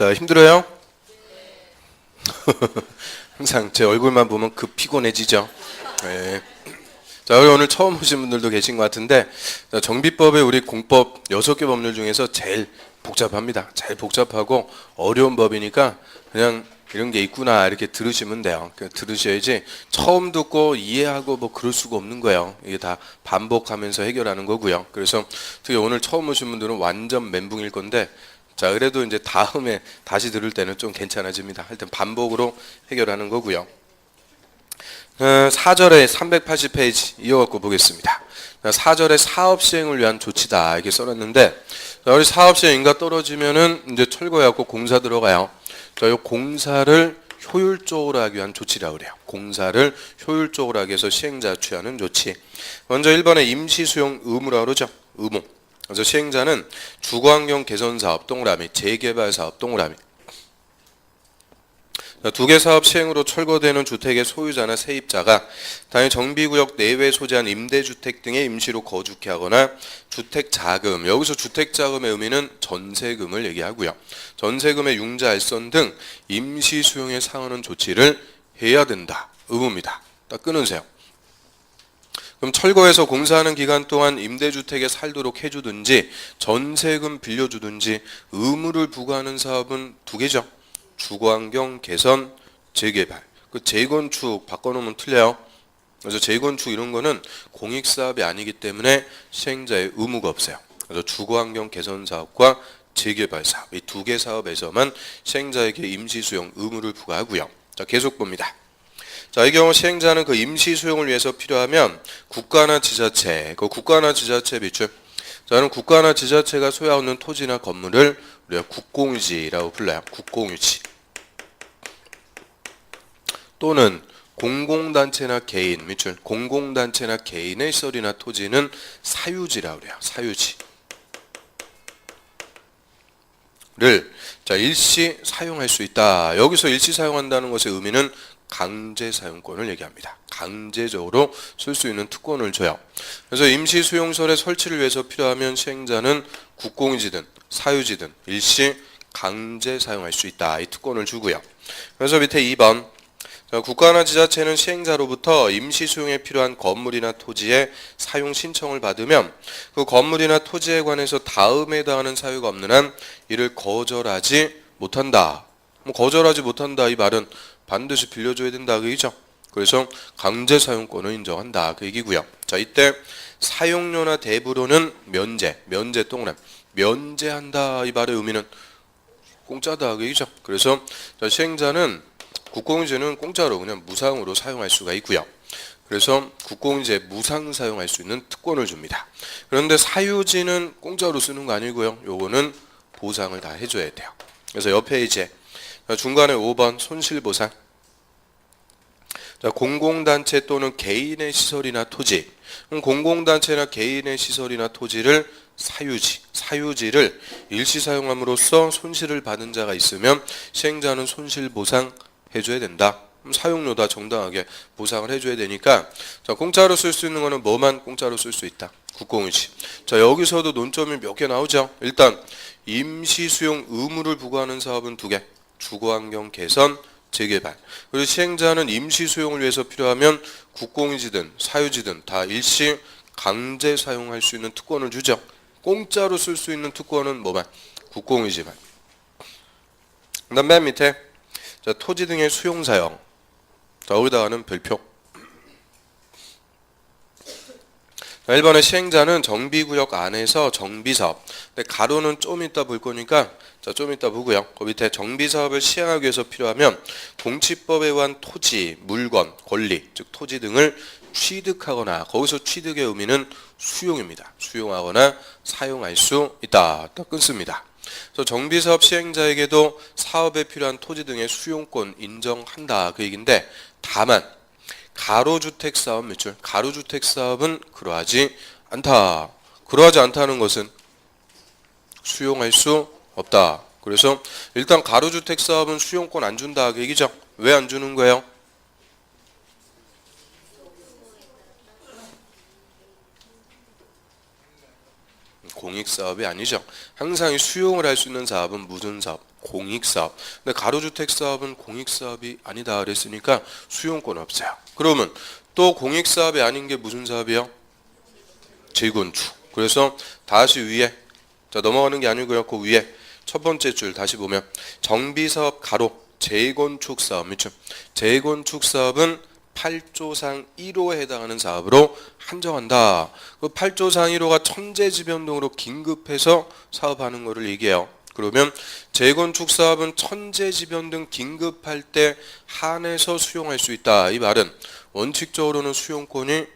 자, 힘들어요? 항상 제 얼굴만 보면 급 피곤해지죠. 네. 자, 오늘 처음 오신 분들도 계신 것 같은데, 자, 정비법의 우리 공법 6개 법률 중에서 제일 복잡합니다. 제일 복잡하고 어려운 법이니까 그냥 이런 게 있구나 이렇게 들으시면 돼요. 들으셔야지 처음 듣고 이해하고 뭐 그럴 수가 없는 거예요. 이게 다 반복하면서 해결하는 거고요. 그래서 특히 오늘 처음 오신 분들은 완전 멘붕일 건데, 자, 그래도 이제 다음에 다시 들을 때는 좀 괜찮아집니다. 하여튼 반복으로 해결하는 거고요. 4절에 380페이지 이어갖고 보겠습니다. 4절에 사업 시행을 위한 조치다 이렇게 써놨는데, 우리 사업 시행인가 떨어지면은 이제 철거해갖고 공사 들어가요. 자, 이 공사를 효율적으로 하기 위한 조치라고 그래요. 공사를 효율적으로 하기 위해서 시행자 취하는 조치. 먼저 1번에 임시 수용 의무라고 그러죠. 의무. 그래서 시행자는 주거환경 개선 사업 동그라미, 재개발 사업 동그라미. 두 개 사업 시행으로 철거되는 주택의 소유자나 세입자가 당연히 정비구역 내외에 소재한 임대주택 등에 임시로 거주케 하거나 주택자금, 여기서 주택자금의 의미는 전세금을 얘기하고요. 전세금의 융자알선 등 임시 수용에 상하는 조치를 해야 된다. 의무입니다. 딱 끊으세요. 그럼 철거해서 공사하는 기간 동안 임대주택에 살도록 해주든지 전세금 빌려주든지 의무를 부과하는 사업은 두 개죠. 주거환경 개선, 재개발. 그 재건축 바꿔놓으면 틀려요. 그래서 재건축 이런 거는 공익사업이 아니기 때문에 시행자의 의무가 없어요. 그래서 주거환경 개선 사업과 재개발 사업, 이 두 개 사업에서만 시행자에게 임시수용 의무를 부과하고요. 자, 계속 봅니다. 자, 이 경우 시행자는 그 임시 수용을 위해서 필요하면 국가나 지자체, 그 국가나 지자체 비출. 저는 국가나 지자체가 소유하고 있는 토지나 건물을 우리가 국공유지라고 불러요. 국공유지. 또는 공공단체나 개인, 밑줄 공공단체나 개인의 시설이나 토지는 사유지라고 그래요. 사유지. 를 자, 일시 사용할 수 있다. 여기서 일시 사용한다는 것의 의미는 강제 사용권을 얘기합니다. 강제적으로 쓸 수 있는 특권을 줘요. 그래서 임시 수용설의 설치를 위해서 필요하면 시행자는 국공유지든 사유지든 일시 강제 사용할 수 있다. 이 특권을 주고요. 그래서 밑에 2번 국가나 지자체는 시행자로부터 임시 수용에 필요한 건물이나 토지의 사용 신청을 받으면 그 건물이나 토지에 관해서 다음에 해당하는 사유가 없는 한 이를 거절하지 못한다. 거절하지 못한다 이 말은 반드시 빌려줘야 된다 그 얘기죠. 그래서 강제 사용권을 인정한다 그 얘기고요. 자, 이때 사용료나 대부로는 면제 동그라미 면제한다 이 말의 의미는 공짜다 그 얘기죠. 그래서 시행자는 국공유지는 공짜로 그냥 무상으로 사용할 수가 있고요. 그래서 국공유지에 무상 사용할 수 있는 특권을 줍니다. 그런데 사유지는 공짜로 쓰는 거 아니고요. 요거는 보상을 다 해줘야 돼요. 그래서 옆에 이제 중간에 5번 손실보상. 자, 공공단체 또는 개인의 시설이나 토지. 공공단체나 개인의 시설이나 토지를 사유지를 일시 사용함으로써 손실을 받은 자가 있으면 시행자는 손실보상 해줘야 된다. 사용료 다 정당하게 보상을 해줘야 되니까 자, 공짜로 쓸 수 있는 거는 뭐만 공짜로 쓸 수 있다. 국공유지. 자, 여기서도 논점이 몇 개 나오죠. 일단 임시 수용 의무를 부과하는 사업은 2개. 주거환경 개선, 재개발. 그리고 시행자는 임시 수용을 위해서 필요하면 국공유지든 사유지든 다 일시 강제 사용할 수 있는 특권을 주죠. 공짜로 쓸 수 있는 특권은 뭐만? 국공유지만. 그다음 맨 밑에 자, 토지 등의 수용 사용. 자, 여기다가는 별표. 자, 1번의 시행자는 정비구역 안에서 정비사업. 근데 가로는 좀 이따 볼 거니까 자, 좀 이따 보고요. 그 밑에 정비사업을 시행하기 위해서 필요하면 공치법에 의한 토지, 물건, 권리, 즉 토지 등을 취득하거나 거기서 취득의 의미는 수용입니다. 수용하거나 사용할 수 있다. 딱 끊습니다. 그래서 정비사업 시행자에게도 사업에 필요한 토지 등의 수용권 인정한다 그 얘기인데 다만 가로주택 사업 밑줄 가로주택 사업은 그러하지 않다. 그러하지 않다는 것은 수용할 수 없다. 그래서 일단 가로주택 사업은 수용권 안 준다 그 얘기죠. 왜 안 주는 거예요? 공익사업이 아니죠. 항상 수용을 할 수 있는 사업은 무슨 사업? 공익사업. 근데 가로주택사업은 공익사업이 아니다 그랬으니까 수용권 없어요. 그러면 또 공익사업이 아닌 게 무슨 사업이요? 재건축. 그래서 다시 위에, 자 넘어가는 게 아니고요. 그 위에 첫 번째 줄 다시 보면 정비사업 가로 재건축 사업 밑줄. 재건축 사업은 8조상 1호에 해당하는 사업으로 한정한다. 그 8조상 1호가 천재지변동으로 긴급해서 사업하는 것을 얘기해요. 그러면 재건축 사업은 천재지변등 긴급할 때 한해서 수용할 수 있다. 이 말은 원칙적으로는 수용권이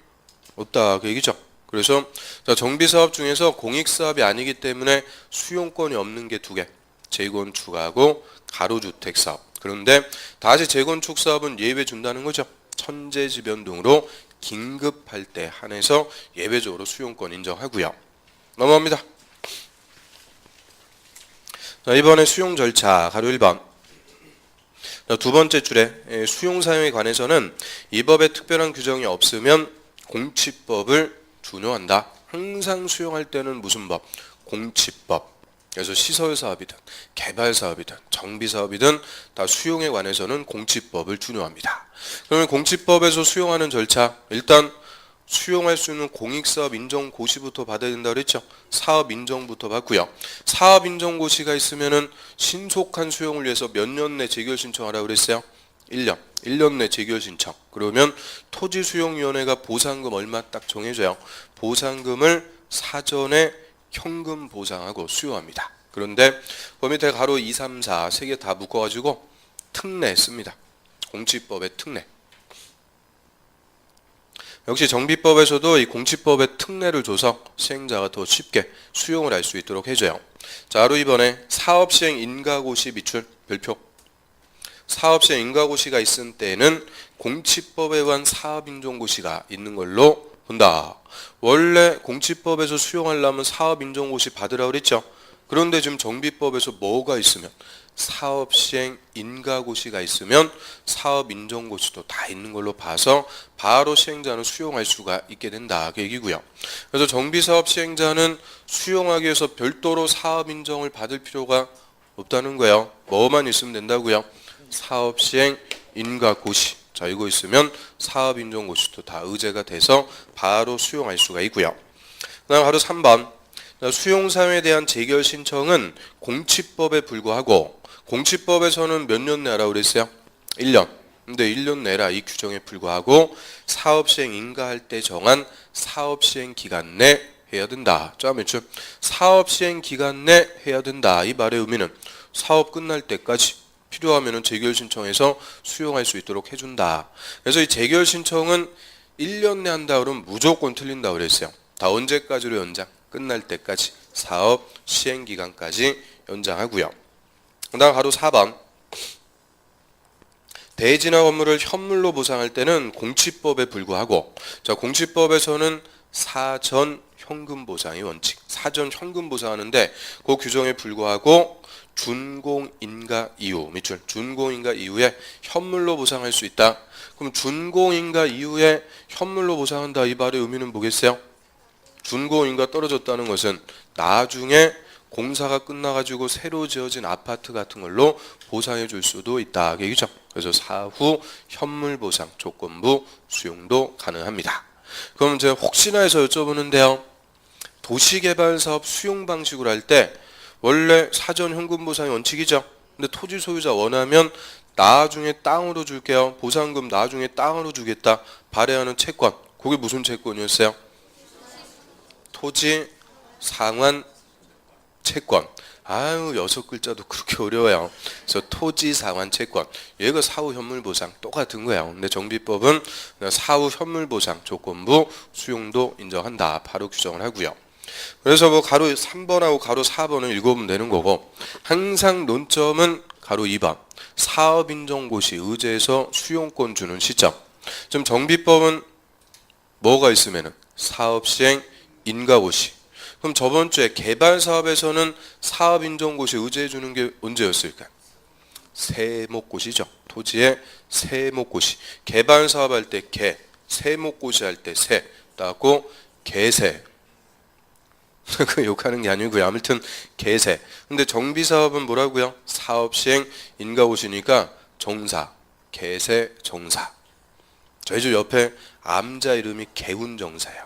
없다. 그 얘기죠. 그래서 정비사업 중에서 공익사업이 아니기 때문에 수용권이 없는 게 두 개. 재건축하고 가로주택사업. 그런데 다시 재건축 사업은 예외 준다는 거죠. 천재지변동으로 긴급할 때 한해서 예외적으로 수용권 인정하고요. 넘어갑니다. 자, 이번에 수용 절차 가로 1번. 두 번째 줄에 수용 사용에 관해서는 이 법에 특별한 규정이 없으면 공치법을 준용한다. 항상 수용할 때는 무슨 법? 공치법. 그래서 시설사업이든 개발사업이든 정비사업이든 다 수용에 관해서는 공치법을 준용합니다. 그러면 공치법에서 수용하는 절차, 일단 수용할 수 있는 공익사업 인정고시부터 받아야 된다 그랬죠. 사업 인정부터 받고요. 사업 인정고시가 있으면은 신속한 수용을 위해서 몇 년 내 재결 신청하라고 그랬어요? 1년. 1년 내 재결 신청. 그러면 토지수용위원회가 보상금 얼마 딱 정해줘요. 보상금을 사전에 현금 보상하고 수용합니다. 그런데 그 밑에 가로 2, 3, 4 세 개 다 묶어가지고 특례 씁니다. 공치법의 특례. 역시 정비법에서도 이 공치법의 특례를 줘서 시행자가 더 쉽게 수용을 할 수 있도록 해줘요. 자, 바로 이번에 사업시행 인가고시 밑줄 별표. 사업시행 인가고시가 있을 때에는 공치법에 의한 사업인정고시가 있는 걸로 본다. 원래 공치법에서 수용하려면 사업인정고시 받으라고 그랬죠. 그런데 지금 정비법에서 뭐가 있으면 사업시행 인가고시가 있으면 사업인정고시도 다 있는 걸로 봐서 바로 시행자는 수용할 수가 있게 된다. 그 얘기고요. 그래서 정비사업 시행자는 수용하기 위해서 별도로 사업인정을 받을 필요가 없다는 거예요. 뭐만 있으면 된다고요? 사업시행 인가고시. 자, 이거 있으면 사업인정고시도 다 의제가 돼서 바로 수용할 수가 있고요. 그다음 바로 3번. 수용사용에 대한 재결 신청은 공치법에 불구하고 공치법에서는 몇 년 내라고 그랬어요? 1년. 근데 1년 내라 이 규정에 불구하고 사업시행 인가할 때 정한 사업시행 기간 내 해야 된다. 자, 몇 줄? 사업시행 기간 내 해야 된다. 이 말의 의미는 사업 끝날 때까지 필요하면 재결 신청해서 수용할 수 있도록 해준다. 그래서 이 재결 신청은 1년 내 한다 그러면 무조건 틀린다 그랬어요. 다 언제까지로 연장? 끝날 때까지 사업 시행 기간까지 연장하고요. 그다음 바로 4번. 대지나 건물을 현물로 보상할 때는 공치법에 불구하고 자, 공치법에서는 사전 현금 보상이 원칙. 사전 현금 보상하는데 그 규정에 불구하고 준공인가 이후 밑줄 준공인가 이후에 현물로 보상할 수 있다. 그럼 준공인가 이후에 현물로 보상한다. 이 말의 의미는 뭐겠어요? 준공인가 떨어졌다는 것은 나중에 공사가 끝나가지고 새로 지어진 아파트 같은 걸로 보상해 줄 수도 있다. 얘기죠. 그래서 사후 현물 보상 조건부 수용도 가능합니다. 그럼 제가 혹시나 해서 여쭤보는데요. 도시개발사업 수용 방식으로 할 때 원래 사전 현금 보상이 원칙이죠. 근데 토지 소유자 원하면 나중에 땅으로 줄게요. 보상금 나중에 땅으로 주겠다. 발행하는 채권. 그게 무슨 채권이었어요? 토지 상환 채권. 아유 6글자도 그렇게 어려워요. 그래서 토지 상환 채권. 얘가 사후 현물 보상 똑같은 거예요. 근데 정비법은 사후 현물 보상 조건부 수용도 인정한다. 바로 규정을 하고요. 그래서 뭐 가로 3번하고 가로 4번을 읽어보면 되는 거고 항상 논점은 가로 2번. 사업인정고시 의제에서 수용권 주는 시점. 지금 정비법은 뭐가 있으면은 사업시행 인가고시. 그럼 저번 주에 개발사업에서는 사업인정고시 의제해 주는 게 언제였을까요? 세목고시죠. 토지의 세목고시. 개발사업 할 때 개, 세목고시 할 때 세. 따고 개세. 그 욕하는 게 아니고요. 아무튼 개세. 근데 정비사업은 뭐라고요? 사업시행 인가고시니까 정사, 개세, 정사. 저희 집 옆에 암자 이름이 개운정사예요.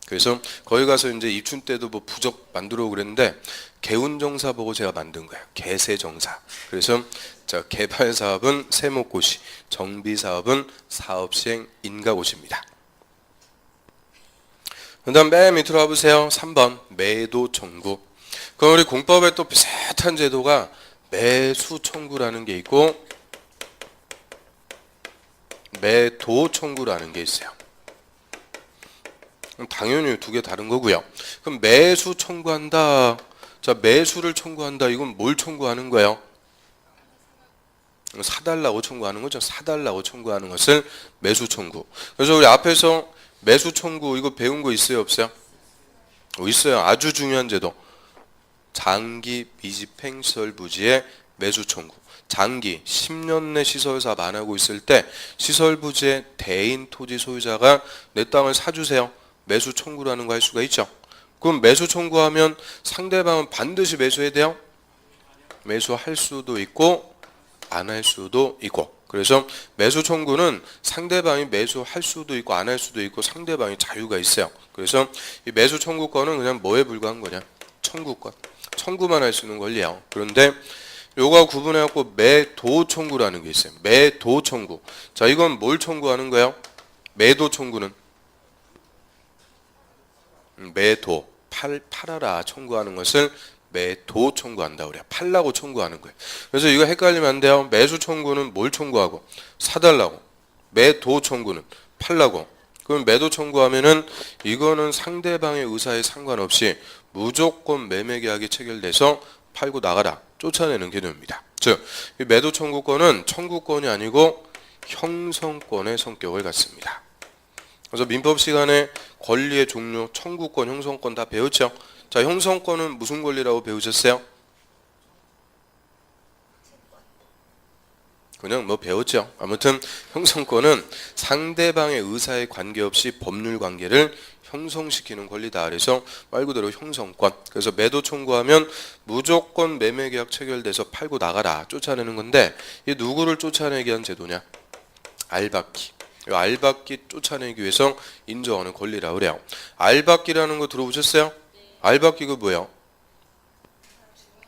그래서 거기 가서 이제 입춘 때도 뭐 부적 만들어 그랬는데 개운정사 보고 제가 만든 거예요. 개세정사. 그래서 자, 개발 사업은 세목고시, 정비 사업은 사업시행 인가고시입니다. 그다음 맨 밑으로 와보세요. 3번 매도 청구. 그럼 우리 공법에 또 비슷한 제도가 매수 청구라는 게 있고 매도 청구라는 게 있어요. 당연히 두 개 다른 거고요. 그럼 매수 청구한다. 자, 매수를 청구한다. 이건 뭘 청구하는 거예요? 사달라고 청구하는 거죠. 사달라고 청구하는 것을 매수 청구. 그래서 우리 앞에서 매수 청구 이거 배운 거 있어요, 없어요? 있어요. 아주 중요한 제도. 장기 미집행 시설 부지의 매수 청구. 장기 10년 내 시설 사업 안 하고 있을 때 시설 부지의 대인 토지 소유자가 내 땅을 사주세요. 매수 청구라는 거 할 수가 있죠. 그럼 매수 청구하면 상대방은 반드시 매수해야 돼요? 매수할 수도 있고 안 할 수도 있고. 그래서 매수 청구는 상대방이 매수할 수도 있고 안 할 수도 있고 상대방이 자유가 있어요. 그래서 이 매수 청구권은 그냥 뭐에 불과한 거냐? 청구권. 청구만 할 수 있는 권리예요. 그런데 요거 구분해갖고 매도 청구라는 게 있어요. 매도 청구. 자, 이건 뭘 청구하는 거예요? 매도 청구는 매도, 팔아라 청구하는 것을 매도 청구한다 그래요. 팔라고 청구하는 거예요. 그래서 이거 헷갈리면 안 돼요. 매수 청구는 뭘 청구하고? 사달라고. 매도 청구는 팔라고. 그럼 매도 청구하면은 이거는 상대방의 의사에 상관없이 무조건 매매 계약이 체결돼서 팔고 나가라. 쫓아내는 개념입니다. 즉, 이 매도 청구권은 청구권이 아니고 형성권의 성격을 갖습니다. 그래서 민법 시간에 권리의 종류, 청구권, 형성권 다 배웠죠? 자, 형성권은 무슨 권리라고 배우셨어요? 그냥 뭐 배웠죠. 아무튼 형성권은 상대방의 의사에 관계없이 법률 관계를 형성시키는 권리다. 그래서 말 그대로 형성권. 그래서 매도 청구하면 무조건 매매 계약 체결돼서 팔고 나가라. 쫓아내는 건데 이 누구를 쫓아내기 위한 제도냐? 알박기. 이 알박기 쫓아내기 위해서 인정하는 권리라고 그래요. 알박기라는 거 들어보셨어요? 알박기가 뭐예요?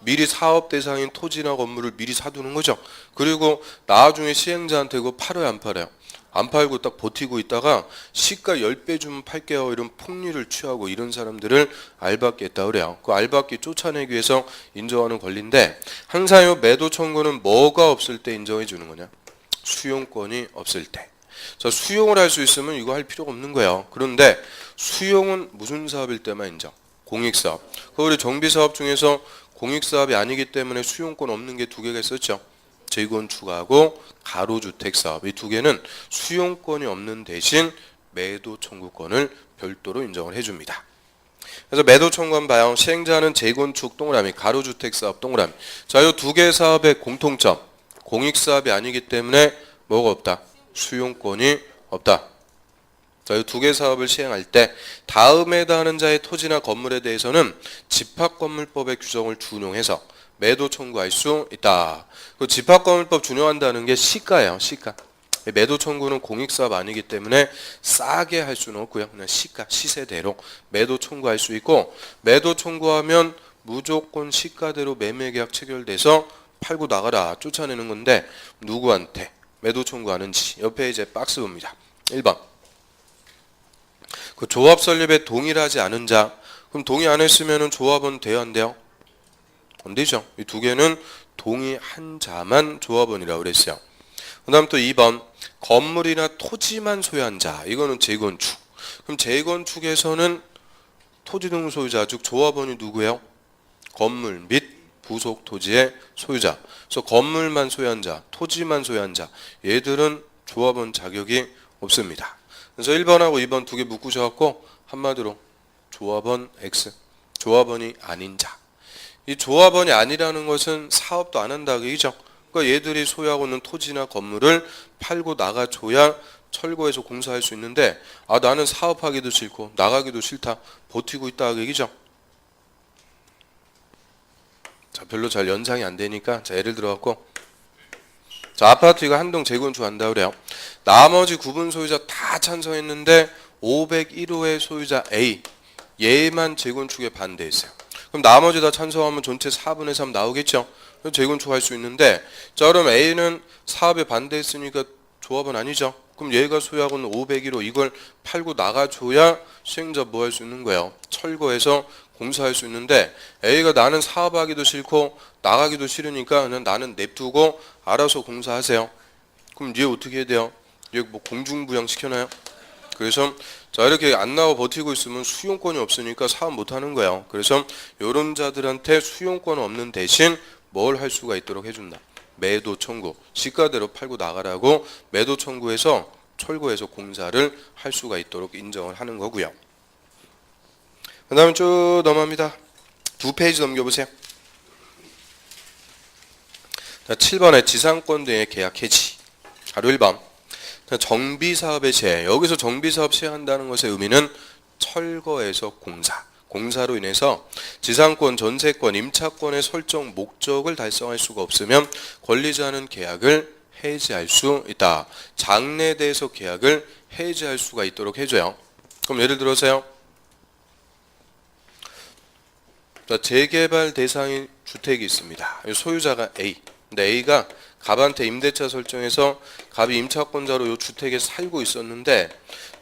미리 사업 대상인 토지나 건물을 미리 사두는 거죠. 그리고 나중에 시행자한테 그거 팔아요, 안 팔아요? 안 팔고 딱 버티고 있다가 시가 10배 주면 팔게요 이런 폭리를 취하고 이런 사람들을 알박기 했다 그래요. 그 알박기 쫓아내기 위해서 인정하는 권리인데 항상 이 매도 청구는 뭐가 없을 때 인정해 주는 거냐? 수용권이 없을 때. 자, 수용을 할 수 있으면 이거 할 필요가 없는 거예요. 그런데 수용은 무슨 사업일 때만 인정? 공익사업. 그 우리 정비사업 중에서 공익사업이 아니기 때문에 수용권 없는 게 두 개가 있었죠. 재건축하고 가로주택사업. 이 두 개는 수용권이 없는 대신 매도 청구권을 별도로 인정을 해줍니다. 그래서 매도 청구한 봐요. 시행자는 재건축 동그라미, 가로주택사업 동그라미. 자, 이 두 개의 사업의 공통점. 공익사업이 아니기 때문에 뭐가 없다? 수용권이 없다. 자, 이 두 개 사업을 시행할 때 다음에 해당하는 자의 토지나 건물에 대해서는 집합건물법의 규정을 준용해서 매도 청구할 수 있다. 그 집합건물법 준용한다는 게 시가예요. 시가. 매도 청구는 공익사업 아니기 때문에 싸게 할 수는 없고요. 그냥 시가, 시세대로 매도 청구할 수 있고 매도 청구하면 무조건 시가대로 매매계약 체결돼서 팔고 나가라 쫓아내는 건데 누구한테 매도 청구하는지 옆에 이제 박스 봅니다. 1번. 그 조합 설립에 동의하지 않은 자. 그럼 동의 안 했으면 조합원 돼요, 안 돼요? 안 되죠. 이 두 개는 동의한 자만 조합원이라고 그랬어요. 그 다음 또 2번. 건물이나 토지만 소유한 자. 이거는 재건축. 그럼 재건축에서는 토지 등 소유자, 즉 조합원이 누구예요? 건물 및 부속 토지의 소유자. 그래서 건물만 소유한 자, 토지만 소유한 자. 얘들은 조합원 자격이 없습니다. 그래서 1번하고 2번 두 개 묶으셔갖고 한마디로 조합원 X. 조합원이 아닌 자. 이 조합원이 아니라는 것은 사업도 안 한다 그 얘기죠. 그러니까 얘들이 소유하고 있는 토지나 건물을 팔고 나가줘야 철거해서 공사할 수 있는데 아 나는 사업하기도 싫고 나가기도 싫다 버티고 있다 그 얘기죠. 자, 별로 잘 연상이 안 되니까 자, 예를 들어 갖고 자, 아파트 이거 한 동 재건축한다 그래요. 나머지 구분 소유자 다 찬성했는데 501호의 소유자 A 얘만 재건축에 반대했어요. 그럼 나머지 다 찬성하면 전체 4분의 3 나오겠죠. 재건축할 수 있는데 자, 그럼 A는 사업에 반대했으니까 조합은 아니죠. 그럼 얘가 소유하고는 501호 이걸 팔고 나가줘야 시행자 뭐 할 수 있는 거예요. 철거해서 공사할 수 있는데 A가 나는 사업하기도 싫고 나가기도 싫으니까 그냥 나는 냅두고 알아서 공사하세요. 그럼 얘 어떻게 해야 돼요? 얘 뭐 공중부양 시켜놔요? 그래서 자, 이렇게 안 나와 버티고 있으면 수용권이 없으니까 사업 못 하는 거예요. 그래서 이런 자들한테 수용권 없는 대신 뭘 할 수가 있도록 해준다. 매도 청구. 시가대로 팔고 나가라고 매도 청구해서 철거해서 공사를 할 수가 있도록 인정을 하는 거고요. 그 다음에 쭉 넘어갑니다. 2페이지 넘겨보세요. 자, 7번에 지상권 등의 계약 해지. 바로 1번. 정비사업의 시행. 여기서 정비사업 시행한다는 것의 의미는 철거에서 공사로 인해서 지상권, 전세권, 임차권의 설정 목적을 달성할 수가 없으면 권리자는 계약을 해지할 수 있다. 장래대에서 계약을 해지할 수가 있도록 해줘요. 그럼 예를 들어서요. 자, 재개발 대상인 주택이 있습니다. 소유자가 A. 근데 A가 갑한테 임대차 설정해서 갑이 임차권자로 이 주택에 살고 있었는데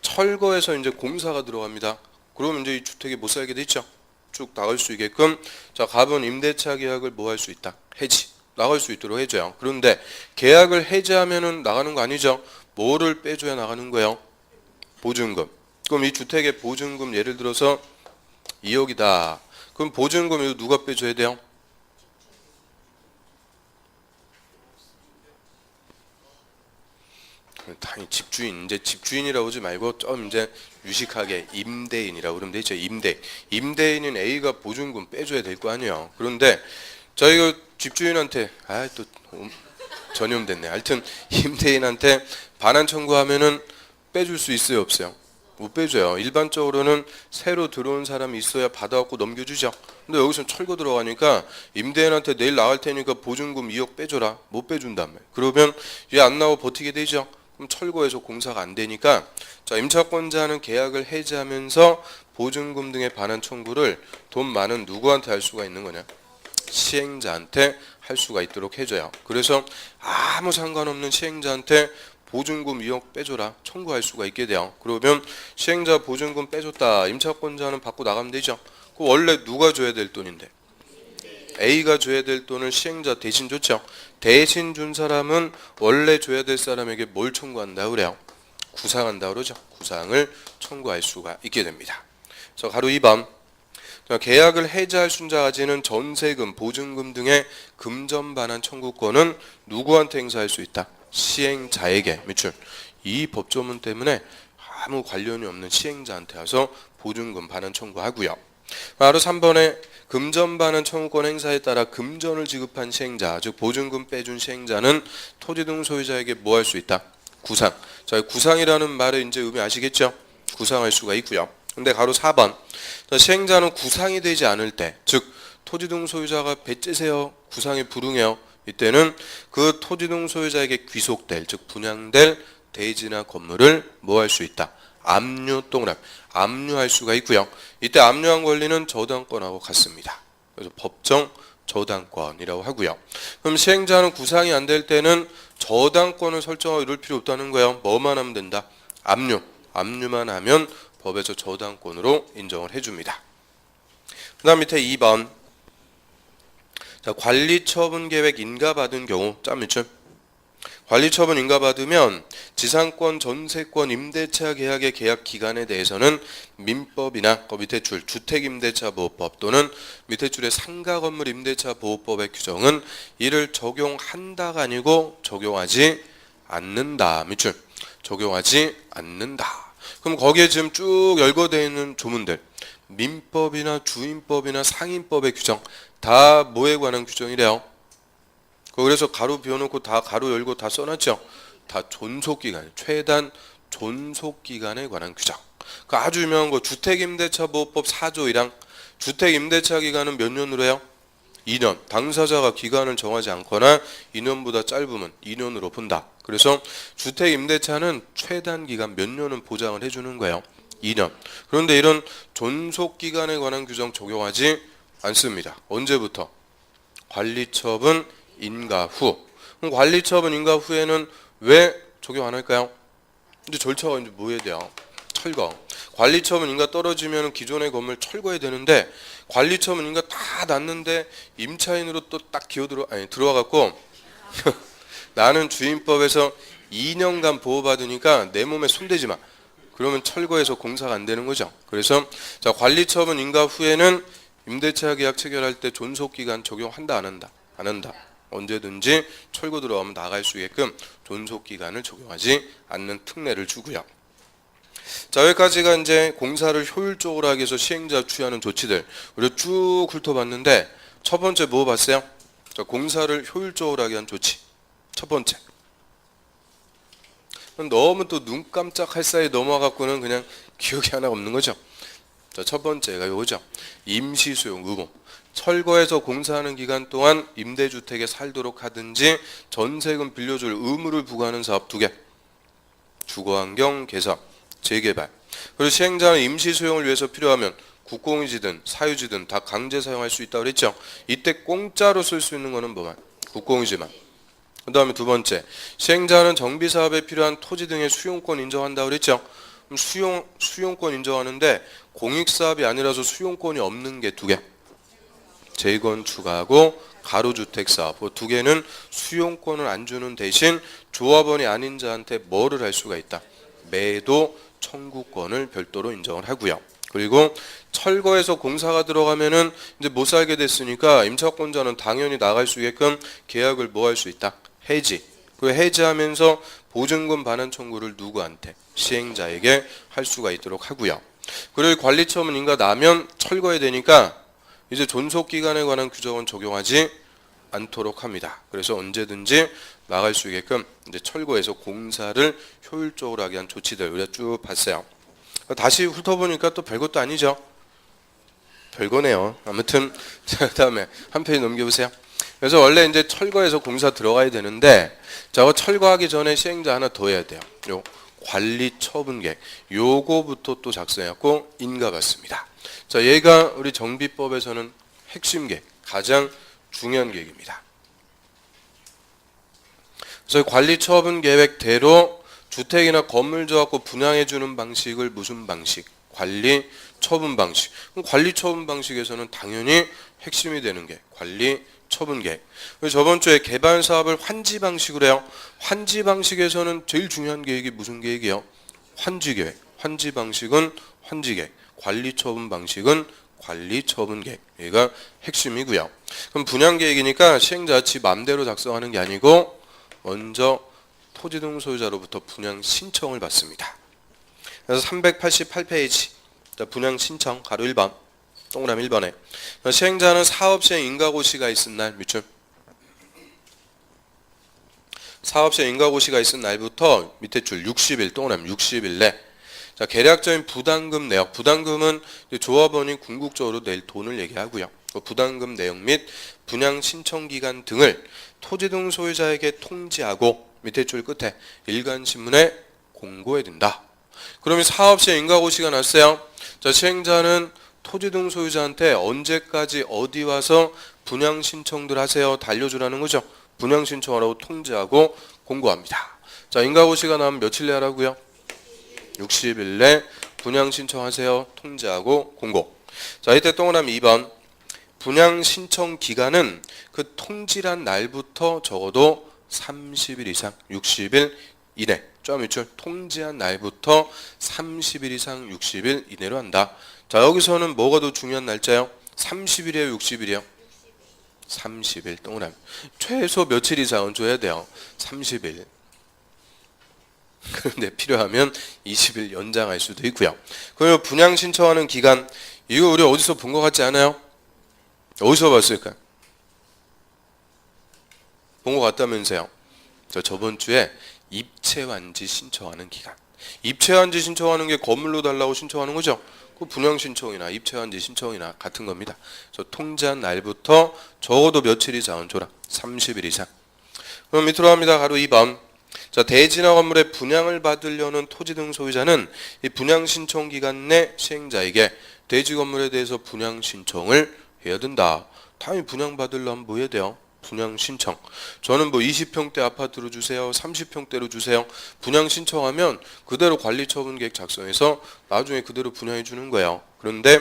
철거해서 이제 공사가 들어갑니다. 그러면 이제 이 주택에 못 살게 되죠. 쭉 나갈 수 있게끔 자, 갑은 임대차 계약을 뭐 할 수 있다. 해지. 나갈 수 있도록 해줘요. 그런데 계약을 해지하면은 나가는 거 아니죠. 뭐를 빼줘야 나가는 거예요? 보증금. 그럼 이 주택의 보증금 예를 들어서 2억이다. 그럼 보증금 이거 누가 빼줘야 돼요? 당연히 집주인. 이제 집주인이라고 하지 말고 좀 이제 유식하게 임대인이라고 그러면 되죠. 임대인은 A가 보증금 빼줘야 될 거 아니에요. 그런데 저희가 집주인한테 또 전염됐네. 하여튼 임대인한테 반환 청구하면은 빼줄 수 있어요, 없어요? 못 빼줘요. 일반적으로는 새로 들어온 사람이 있어야 받아갖고 넘겨주죠. 근데 여기서 철거 들어가니까 임대인한테 내일 나갈 테니까 보증금 2억 빼줘라. 못 빼준다며. 그러면 얘 안 나오고 버티게 되죠. 그럼 철거해서 공사가 안 되니까 자, 임차권자는 계약을 해지하면서 보증금 등의 반환 청구를 돈 많은 누구한테 할 수가 있는 거냐? 시행자한테 할 수가 있도록 해줘요. 그래서 아무 상관없는 시행자한테 보증금 2억 빼줘라 청구할 수가 있게 돼요. 그러면 시행자 보증금 빼줬다. 임차권자는 받고 나가면 되죠. 그 원래 누가 줘야 될 돈인데? A가 줘야 될 돈을 시행자 대신 줬죠. 대신 준 사람은 원래 줘야 될 사람에게 뭘 청구한다 그래요? 구상한다 그러죠. 구상을 청구할 수가 있게 됩니다. 그래서 가로 2번. 계약을 해지할 순자까지는 전세금, 보증금 등의 금전 반환 청구권은 누구한테 행사할 수 있다? 시행자에게. 밑줄. 이 법조문 때문에 아무 관련이 없는 시행자한테 와서 보증금 반환 청구하고요. 바로 3번에 금전 반환 청구권 행사에 따라 금전을 지급한 시행자, 즉 보증금 빼준 시행자는 토지 등 소유자에게 뭐 할 수 있다? 구상. 자, 구상이라는 말의 이제 의미 아시겠죠? 구상할 수가 있고요. 근데 가로 4번. 시행자는 구상이 되지 않을 때, 즉 토지 등 소유자가 배째세요, 구상이 불응해요. 이때는 그 토지 등 소유자에게 귀속될, 즉 분양될 대지나 건물을 뭐 할 수 있다? 압류 동그라미. 압류할 수가 있고요. 이때 압류한 권리는 저당권하고 같습니다. 그래서 법정 저당권이라고 하고요. 그럼 시행자는 구상이 안 될 때는 저당권을 설정하고 이럴 필요 없다는 거예요. 뭐만 하면 된다? 압류. 압류만 하면 법에서 저당권으로 인정을 해줍니다. 그 다음 밑에 2번. 자, 관리처분 계획 인가받은 경우 짬 밑줄. 관리처분 인가받으면 지상권, 전세권, 임대차 계약의 계약 기간에 대해서는 민법이나 그 밑에 줄 주택임대차보호법 또는 밑에 줄의 상가건물 임대차보호법의 규정은 이를 적용한다가 아니고 적용하지 않는다. 밑줄. 적용하지 않는다. 그럼 거기에 지금 쭉 열거되어 있는 조문들 민법이나 주임법이나 상임법의 규정 다 뭐에 관한 규정이래요? 그래서 가로 비워놓고 다 가로 열고 다 써놨죠. 다 존속기간, 최단 존속기간에 관한 규정. 그 아주 유명한 거 주택임대차보호법 4조 1항. 주택임대차 기간은 몇 년으로 해요? 2년. 당사자가 기간을 정하지 않거나 2년보다 짧으면 2년으로 본다. 그래서 주택 임대차는 최단 기간 몇 년은 보장을 해주는 거예요. 2년. 그런데 이런 존속 기간에 관한 규정 적용하지 않습니다. 언제부터? 관리처분 인가 후. 그럼 관리처분 인가 후에는 왜 적용 안 할까요? 이제 절차가 이제 뭐 해야 돼요? 철거. 관리처분 인가 떨어지면 기존의 건물 철거해야 되는데 관리처분 인가 다 났는데 임차인으로 또 딱 들어와갖고 나는 주임법에서 2년간 보호받으니까 내 몸에 손대지 마. 그러면 철거해서 공사가 안 되는 거죠. 그래서 자, 관리처분 인가 후에는 임대차 계약 체결할 때 존속기간 적용한다 안 한다? 안 한다. 언제든지 철거 들어가면 나갈 수 있게끔 존속기간을 적용하지 않는 특례를 주고요. 자, 여기까지가 이제 공사를 효율적으로 하기 위해서 시행자가 취하는 조치들 우리가 쭉 훑어봤는데 첫 번째 뭐 봤어요? 자, 공사를 효율적으로 하기 위한 조치. 첫 번째. 너무 또 눈 깜짝할 사이에 넘어가갖고는 그냥 기억이 하나 없는 거죠. 자, 첫 번째가 이거죠. 임시수용 의무. 철거해서 공사하는 기간 동안 임대주택에 살도록 하든지 전세금 빌려줄 의무를 부과하는 사업 2개. 주거환경 개선, 재개발. 그리고 시행자는 임시수용을 위해서 필요하면 국공유지든 사유지든 다 강제 사용할 수 있다고 그랬죠. 이때 공짜로 쓸 수 있는 거는 뭐만? 국공유지만. 그 다음에 두 번째, 시행자는 정비사업에 필요한 토지 등의 수용권 인정한다고 그랬죠. 그럼 수용권 인정하는데 공익사업이 아니라서 수용권이 없는 게 2개. 재건축하고 가로주택사업. 2개는 수용권을 안 주는 대신 조합원이 아닌 자한테 뭐를 할 수가 있다. 매도 청구권을 별도로 인정을 하고요. 그리고 철거해서 공사가 들어가면은 이제 못 살게 됐으니까 임차권자는 당연히 나갈 수 있게끔 계약을 뭐 할 수 있다. 해지. 그 해지하면서 보증금 반환 청구를 누구한테? 시행자에게 할 수가 있도록 하고요. 그리고 관리처분 인가 나면 철거해야 되니까 이제 존속기간에 관한 규정은 적용하지 않도록 합니다. 그래서 언제든지 나갈 수 있게끔 이제 철거해서 공사를 효율적으로 하기 위한 조치들 우리가 쭉 봤어요. 다시 훑어보니까 또 별것도 아니죠. 별거네요. 아무튼 자, 그다음에 한 페이지 넘겨보세요. 그래서 원래 이제 철거해서 공사 들어가야 되는데 저거 철거하기 전에 시행자 하나 더 해야 돼요. 요 관리처분계획. 요거부터 또 작성해갖고 인가받습니다. 자, 얘가 우리 정비법에서는 핵심 계획, 가장 중요한 계획입니다. 그래서 관리처분계획대로 주택이나 건물 줘갖고 분양해주는 방식을 무슨 방식? 관리처분 방식. 그럼 관리처분 방식에서는 당연히 핵심이 되는 게 관리처분계획. 저번 주에 개발 사업을 환지 방식으로 해요. 환지 방식에서는 제일 중요한 계획이 무슨 계획이요? 환지계획. 환지 방식은 환지계획. 관리처분 방식은 관리처분계획. 얘가 핵심이고요. 그럼 분양계획이니까 시행자 지 맘대로 작성하는 게 아니고 먼저 토지 등 소유자로부터 분양 신청을 받습니다. 그래서 388페이지 분양 신청 가로 1번 동그라미 1번에 시행자는 사업 시행 인가고시가 있은 날 밑줄 사업 시행 인가고시가 있은 날부터 밑에 줄 60일 동그라미 60일 내 자, 계략적인 부담금 내역. 부담금은 조합원이 궁극적으로 낼 돈을 얘기하고요. 그 부담금 내역 및 분양 신청 기간 등을 토지 등 소유자에게 통지하고 밑에 줄 끝에 일간신문에 공고해야 된다. 그러면 사업 시행 인가고시가 났어요. 자, 시행자는 토지 등 소유자한테 언제까지 어디 와서 분양 신청들 하세요. 달려주라는 거죠. 분양 신청하라고 통지하고 공고합니다. 자, 인가고시가 나면 며칠 내 하라고요? 60일 내 분양 신청하세요. 통지하고 공고. 자, 이때 동그라미 2번. 분양 신청 기간은 그 통지란 날부터 적어도 30일 이상 60일 이내. 좀 밑줄 통지한 날부터 30일 이상 60일 이내로 한다. 자, 여기서는 뭐가 더 중요한 날짜요? 30일이에요, 60일이요? 30일 동그라미. 최소 며칠 이상은 줘야 돼요. 30일. 그런데 필요하면 20일 연장할 수도 있고요. 그리고 분양 신청하는 기간 이거 우리 어디서 본 것 같지 않아요? 어디서 봤을까요? 본 것 같다면서요. 저번 주에 입체완지 신청하는 기간. 입체완지 신청하는 게 건물로 달라고 신청하는 거죠. 그 분양 신청이나 입찰한지 신청이나 같은 겁니다. 그래서 통지한 날부터 적어도 며칠 이상은 줘라. 30일 이상. 그럼 밑으로 갑니다. 가로 2번. 자, 대지나 건물의 분양을 받으려는 토지 등 소유자는 이 분양 신청 기간 내 시행자에게 대지 건물에 대해서 분양 신청을 해야 된다. 당연히 분양 받으려면 뭐 해야 돼요? 분양 신청. 저는 뭐 20평대 아파트로 주세요. 30평대로 주세요. 분양 신청하면 그대로 관리처분 계획 작성해서 나중에 그대로 분양해 주는 거예요. 그런데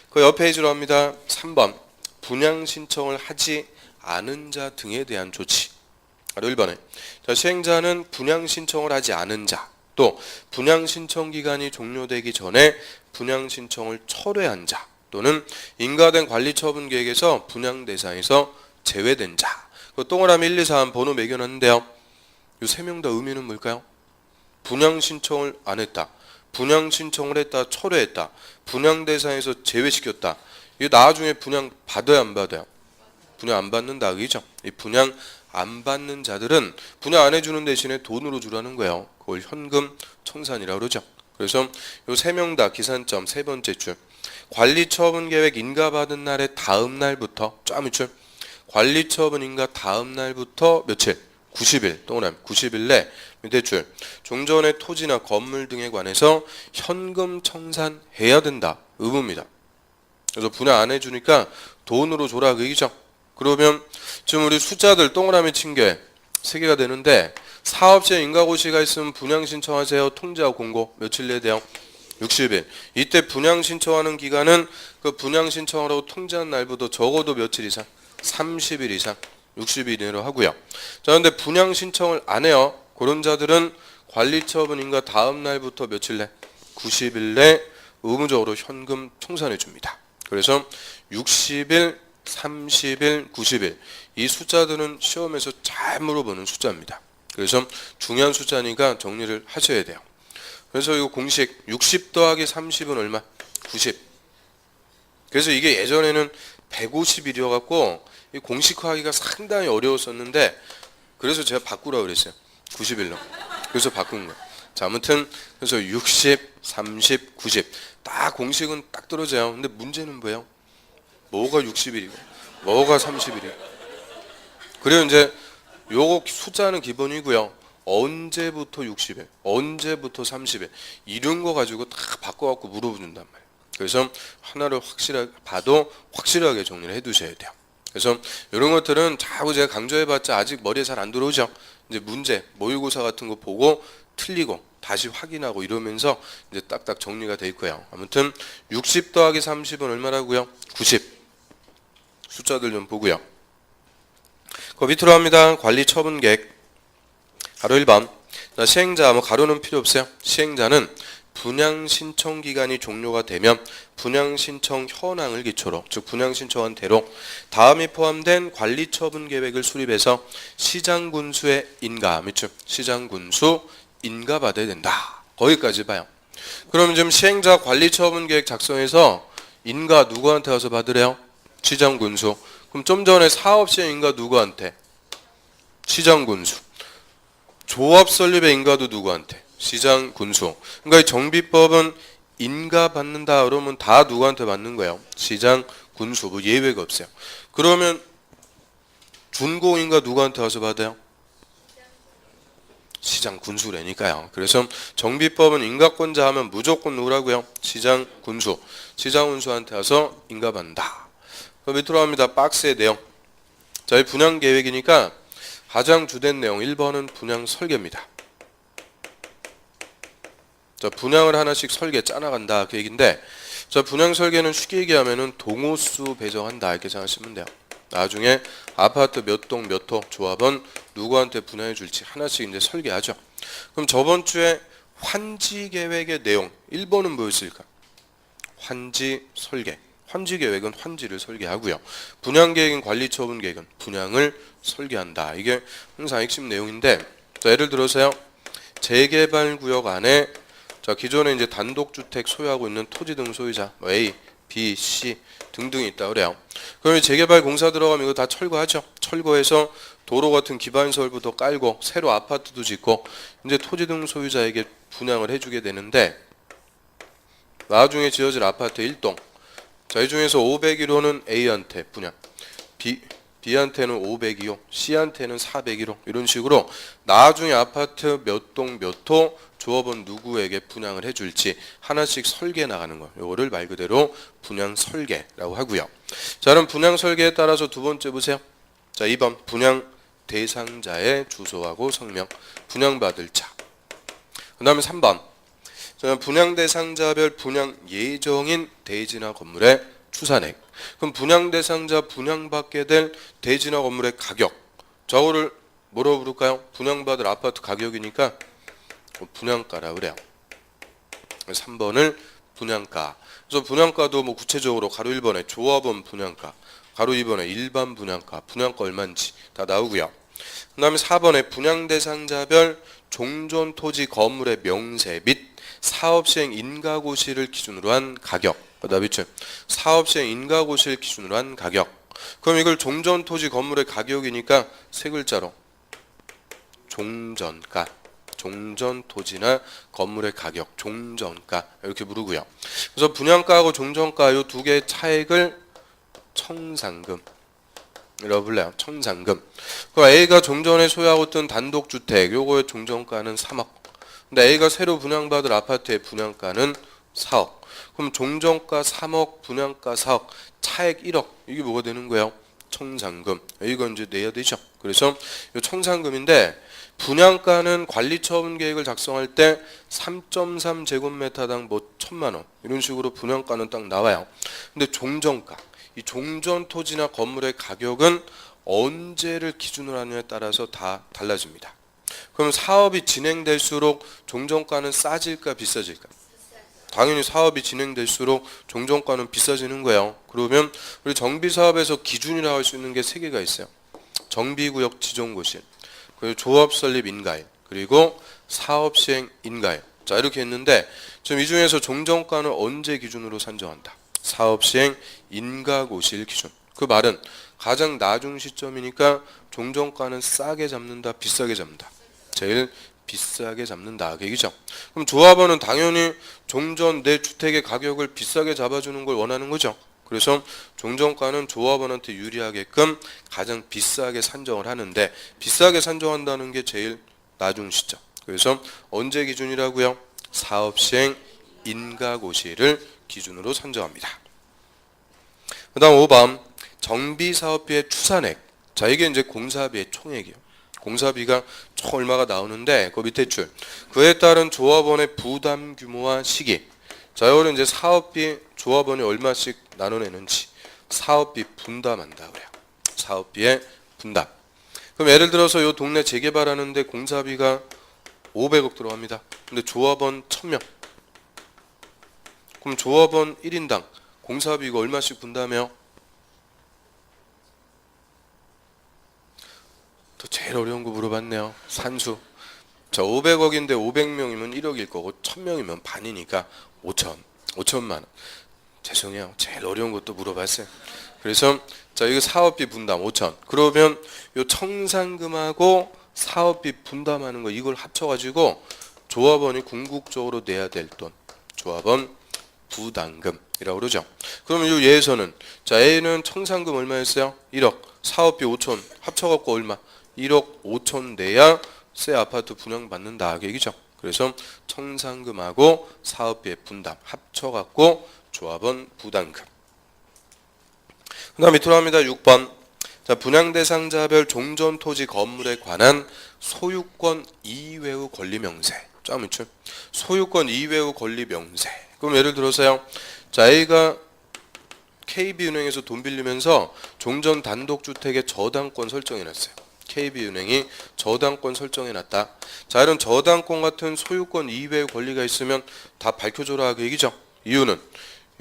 그 옆 페이지로 합니다. 3번. 분양 신청을 하지 않은 자 등에 대한 조치. 바로 1번에 자, 시행자는 분양 신청을 하지 않은 자, 또 분양 신청 기간이 종료되기 전에 분양 신청을 철회한 자, 또는 인가된 관리처분 계획에서 분양 대상에서 제외된 자. 그 동그라미 1, 2, 3 번호 매겨놨는데요. 이 세 명 다 의미는 뭘까요? 분양 신청을 안 했다, 분양 신청을 했다, 철회했다, 분양 대상에서 제외시켰다. 이거 나중에 분양 받아야 안 받아요? 분양 안 받는다, 그죠? 이 분양 안 받는 자들은 분양 안 해주는 대신에 돈으로 주라는 거예요. 그걸 현금 청산이라고 그러죠. 그래서 이 세 명 다 기산점 세 번째 줄. 관리처분 계획 인가받은 날의 다음 날부터 쫙 밑줄. 관리처분 인가 다음 날부터 며칠? 90일. 동그라미 90일 내 밑에 줄. 종전의 토지나 건물 등에 관해서 현금 청산해야 된다. 의무입니다. 그래서 분양 안 해주니까 돈으로 줘라, 그 얘기죠. 그러면 지금 우리 숫자들 동그라미 친 게 3개가 되는데 사업시에 인가고시가 있으면 분양 신청하세요. 통지하고 공고 며칠 내야 돼요? 60일. 이때 분양 신청하는 기간은 그 분양 신청을 하고 통지한 날부터 적어도 며칠 이상? 30일 이상 60일 이내로 하고요. 자, 근데 분양 신청을 안 해요. 그런 자들은 관리처분 인가 다음 날부터 며칠 내? 90일 내 의무적으로 현금 청산해 줍니다. 그래서 60일, 30일, 90일 이 숫자들은 시험에서 잘 물어보는 숫자입니다. 그래서 중요한 숫자니까 정리를 하셔야 돼요. 그래서 이 공식 60 더하기 30은 얼마? 90. 그래서 이게 예전에는 150일이어 갖고 이 공식화하기가 상당히 어려웠었는데 그래서 제가 바꾸라고 그랬어요. 90일로. 그래서 바꾼 거예요. 자, 아무튼 그래서 60, 30, 90 딱 공식은 딱 떨어져요. 근데 문제는 뭐예요? 뭐가 60일이고 뭐가 30일이고. 그래요. 이제 요거 숫자는 기본이고요. 언제부터 60일, 언제부터 30일 이런 거 가지고 딱 바꿔갖고 물어본단 말이에요. 그래서 하나를 확실하게 봐도 확실하게 정리를 해두셔야 돼요. 그래서 이런 것들은 자꾸 제가 강조해봤자 아직 머리에 잘 안 들어오죠. 이제 문제, 모의고사 같은 거 보고 틀리고 다시 확인하고 이러면서 이제 딱딱 정리가 돼 있고요. 아무튼 60 더하기 30은 얼마라고요? 90. 숫자들 좀 보고요. 그 밑으로 합니다. 관리 처분 계획. 가로 1번. 자, 시행자 뭐 가로는 필요 없어요. 시행자는 분양 신청 기간이 종료가 되면 분양 신청 현황을 기초로, 즉 분양 신청한 대로 다음이 포함된 관리 처분 계획을 수립해서 시장 군수의 인가, 밑줄 시장 군수 인가 받아야 된다. 거기까지 봐요. 그럼 지금 시행자 관리 처분 계획 작성해서 인가 누구한테 와서 받으래요? 시장 군수. 그럼 좀 전에 사업시행 인가 누구한테? 시장 군수. 조합 설립의 인가도 누구한테? 시장 군수. 그러니까 이 정비법은 인가 받는다 그러면 다 누구한테 받는 거예요? 시장 군수. 뭐 예외가 없어요. 그러면 준공 인가 누구한테 와서 받아요? 시장 군수라니까요. 그래서 정비법은 인가권자 하면 무조건 누구라고요? 시장 군수. 시장 군수한테 와서 인가 받는다. 그 밑으로 갑니다. 박스의 내용. 자, 이 분양 계획이니까 가장 주된 내용 1번은 분양 설계입니다. 자, 분양을 하나씩 설계 짜나간다 그 얘기인데, 자, 분양 설계는 쉽게 얘기하면은 동호수 배정한다 이렇게 생각하시면 돼요. 나중에 아파트 몇 동 몇 호 조합원 누구한테 분양해 줄지 하나씩 이제 설계하죠. 그럼 저번 주에 환지 계획의 내용 1번은 뭐였을까? 환지 설계. 환지 계획은 환지를 설계하고요. 분양 계획인 관리 처분 계획은 분양을 설계한다. 이게 항상 핵심 내용인데, 자, 예를 들어서요. 재개발 구역 안에 자, 기존에 이제 단독주택 소유하고 있는 토지 등 소유자 뭐 A, B, C 등등이 있다 그래요. 그럼 재개발 공사 들어가면 이거 다 철거하죠. 철거해서 도로 같은 기반시설부터 깔고 새로 아파트도 짓고 이제 토지 등 소유자에게 분양을 해주게 되는데, 나중에 지어질 아파트 1동. 자, 이 중에서 501호는 A한테 분양, B한테는 502호, C한테는 401호. 이런 식으로 나중에 아파트 몇 동 몇 호 조합원 누구에게 분양을 해줄지 하나씩 설계해 나가는 거. 요거를 말 그대로 분양 설계라고 하고요. 자, 그럼 분양 설계에 따라서 두 번째 보세요. 자, 2번 분양 대상자의 주소하고 성명, 분양받을 차. 그 다음에 3번 분양 대상자별 분양 예정인 대지나 건물의 추산액. 그럼 분양 대상자 분양받게 될 대지나 건물의 가격. 저거를 뭐라고 부를까요? 분양받을 아파트 가격이니까 분양가라고 그래요. 3번을 분양가. 그래서 분양가도 뭐 구체적으로 가로 1번에 조합원 분양가, 가로 2번에 일반 분양가, 분양가 얼마인지 다 나오고요. 그 다음에 4번에 분양 대상자별 종전 토지 건물의 명세 및 사업시행 인가고시를 기준으로 한 가격. 그 다음에 사업시행 인가고시를 기준으로 한 가격. 그럼 이걸 종전 토지 건물의 가격이니까 세 글자로 종전가. 종전 토지나 건물의 가격, 종전가 이렇게 부르고요. 그래서 분양가하고 종전가 이 두 개의 차액을 청산금 이라고 불러요. 청산금. 그럼 A가 종전에 소유하고 있던 단독주택 요거의 종전가는 3억. 근데 A가 새로 분양받을 아파트의 분양가는 4억. 그럼 종전가 3억, 분양가 4억, 차액 1억. 이게 뭐가 되는 거예요? 청산금. 이건 이제 내야 되죠. 그래서 이 청산금인데 분양가는 관리처분 계획을 작성할 때 3.3제곱미터당 뭐 1,000만 원 이런 식으로 분양가는 딱 나와요. 근데 종전가, 이 종전 토지나 건물의 가격은 언제를 기준으로 하느냐에 따라서 다 달라집니다. 그럼 사업이 진행될수록 종전가는 싸질까 비싸질까? 당연히 사업이 진행될수록 종전가는 비싸지는 거예요. 그러면 우리 정비사업에서 기준이라고 할 수 있는 게 세 개가 있어요. 정비구역 지정고시, 그리고 조합 설립 인가일, 그리고 사업 시행 인가일. 자, 이렇게 했는데 지금 이 중에서 종전가는 언제 기준으로 산정한다? 사업 시행 인가고시일 기준. 그 말은 가장 나중 시점이니까 종전가는 싸게 잡는다, 비싸게 잡는다. 제일 비싸게 잡는다. 그 얘기죠. 그럼 조합원은 당연히 종전 내 주택의 가격을 비싸게 잡아주는 걸 원하는 거죠. 그래서 종전가는 조합원한테 유리하게끔 가장 비싸게 산정을 하는데 비싸게 산정한다는 게 제일 나중 시점. 그래서 언제 기준이라고요? 사업시행 인가고시를 기준으로 산정합니다. 그 다음 5번 정비사업비의 추산액. 자, 이게 이제 공사비의 총액이에요. 공사비가 총 얼마가 나오는데 그 밑에 줄 그에 따른 조합원의 부담 규모와 시기. 자, 이거는 이제 사업비 조합원이 얼마씩 나눠내는지 사업비 분담한다 그래요. 사업비의 분담. 그럼 예를 들어서 이 동네 재개발하는데 공사비가 500억 들어갑니다. 근데 조합원 1000명. 그럼 조합원 1인당 공사비 이거 얼마씩 분담해요? 또 제일 어려운 거 물어봤네요. 산수. 자, 500억인데 500명이면 1억일 거고 1000명이면 반이니까 5천만 원. 죄송해요. 제일 어려운 것도 물어봤어요. 그래서 자, 이거 사업비 분담 5천. 그러면 요 청산금하고 사업비 분담하는 거 이걸 합쳐가지고 조합원이 궁극적으로 내야 될 돈. 조합원 부담금이라고 그러죠. 그러면 요 예에서는 자, A는 청산금 얼마였어요? 1억. 사업비 5천. 합쳐갖고 얼마? 1억 5천 내야 새 아파트 분양받는다. 그 얘기죠. 그래서 청산금하고 사업비의 분담 합쳐갖고 조합원 부담금. 그 다음 밑으로 합니다. 6번. 자, 분양 대상자별 종전 토지 건물에 관한 소유권 이외의 권리 명세. 자, 밑줄. 소유권 이외의 권리 명세. 그럼 예를 들어서요. 자, A가 KB은행에서 돈 빌리면서 종전 단독주택의 저당권 설정해놨어요. KB은행이 저당권 설정해놨다. 자, 이런 저당권 같은 소유권 이외의 권리가 있으면 다 밝혀줘라 그 얘기죠. 이유는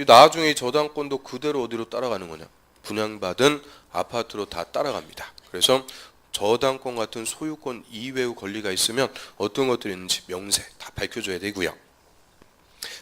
나중에 이 저당권도 그대로 어디로 따라가는 거냐? 분양받은 아파트로 다 따라갑니다. 그래서 저당권 같은 소유권 이외의 권리가 있으면 어떤 것들이 있는지 명세 다 밝혀줘야 되고요.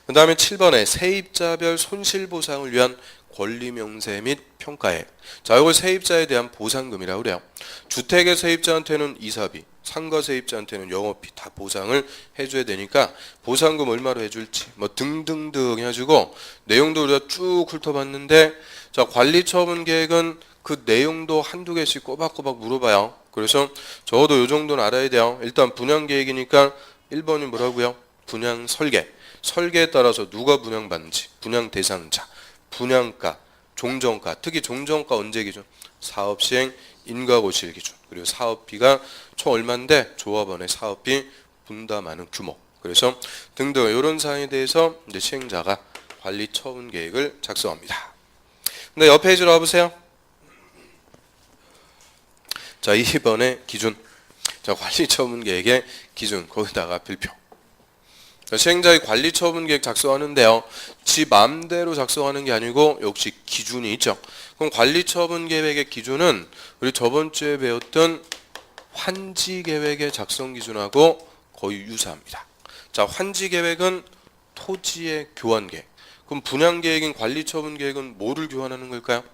그 다음에 7번에 세입자별 손실보상을 위한 권리명세 및 평가액. 자, 이걸 세입자에 대한 보상금이라고 그래요. 주택의 세입자한테는 이사비, 상가세입자한테는 영업비 다 보상을 해줘야 되니까 보상금 얼마로 해줄지 뭐 등등등 해가지고 내용도 우리가 쭉 훑어봤는데, 자 관리처분 계획은 그 내용도 한두 개씩 꼬박꼬박 물어봐요. 그래서 적어도 요 정도는 알아야 돼요. 일단 분양계획이니까 1번이 뭐라고요? 분양 설계. 설계에 따라서 누가 분양받는지, 분양 대상자, 분양가, 종전가, 특히 종전가 언제 기준? 사업시행 인가고시일 기준. 그리고 사업비가 총 얼마인데 조합원의 사업비 분담하는 규모. 그래서 등등 이런 사항에 대해서 이제 시행자가 관리처분 계획을 작성합니다. 근데 옆 페이지로 와보세요. 자 2번의 기준. 자 관리처분 계획의 기준. 거기다가 필표. 시행자의 관리처분계획 작성하는데요. 지 마음대로 작성하는 게 아니고 역시 기준이 있죠. 그럼 관리처분계획의 기준은 우리 저번 주에 배웠던 환지계획의 작성 기준하고 거의 유사합니다. 자, 환지계획은 토지의 교환계획. 그럼 분양계획인 관리처분계획은 뭐를 교환하는 걸까요?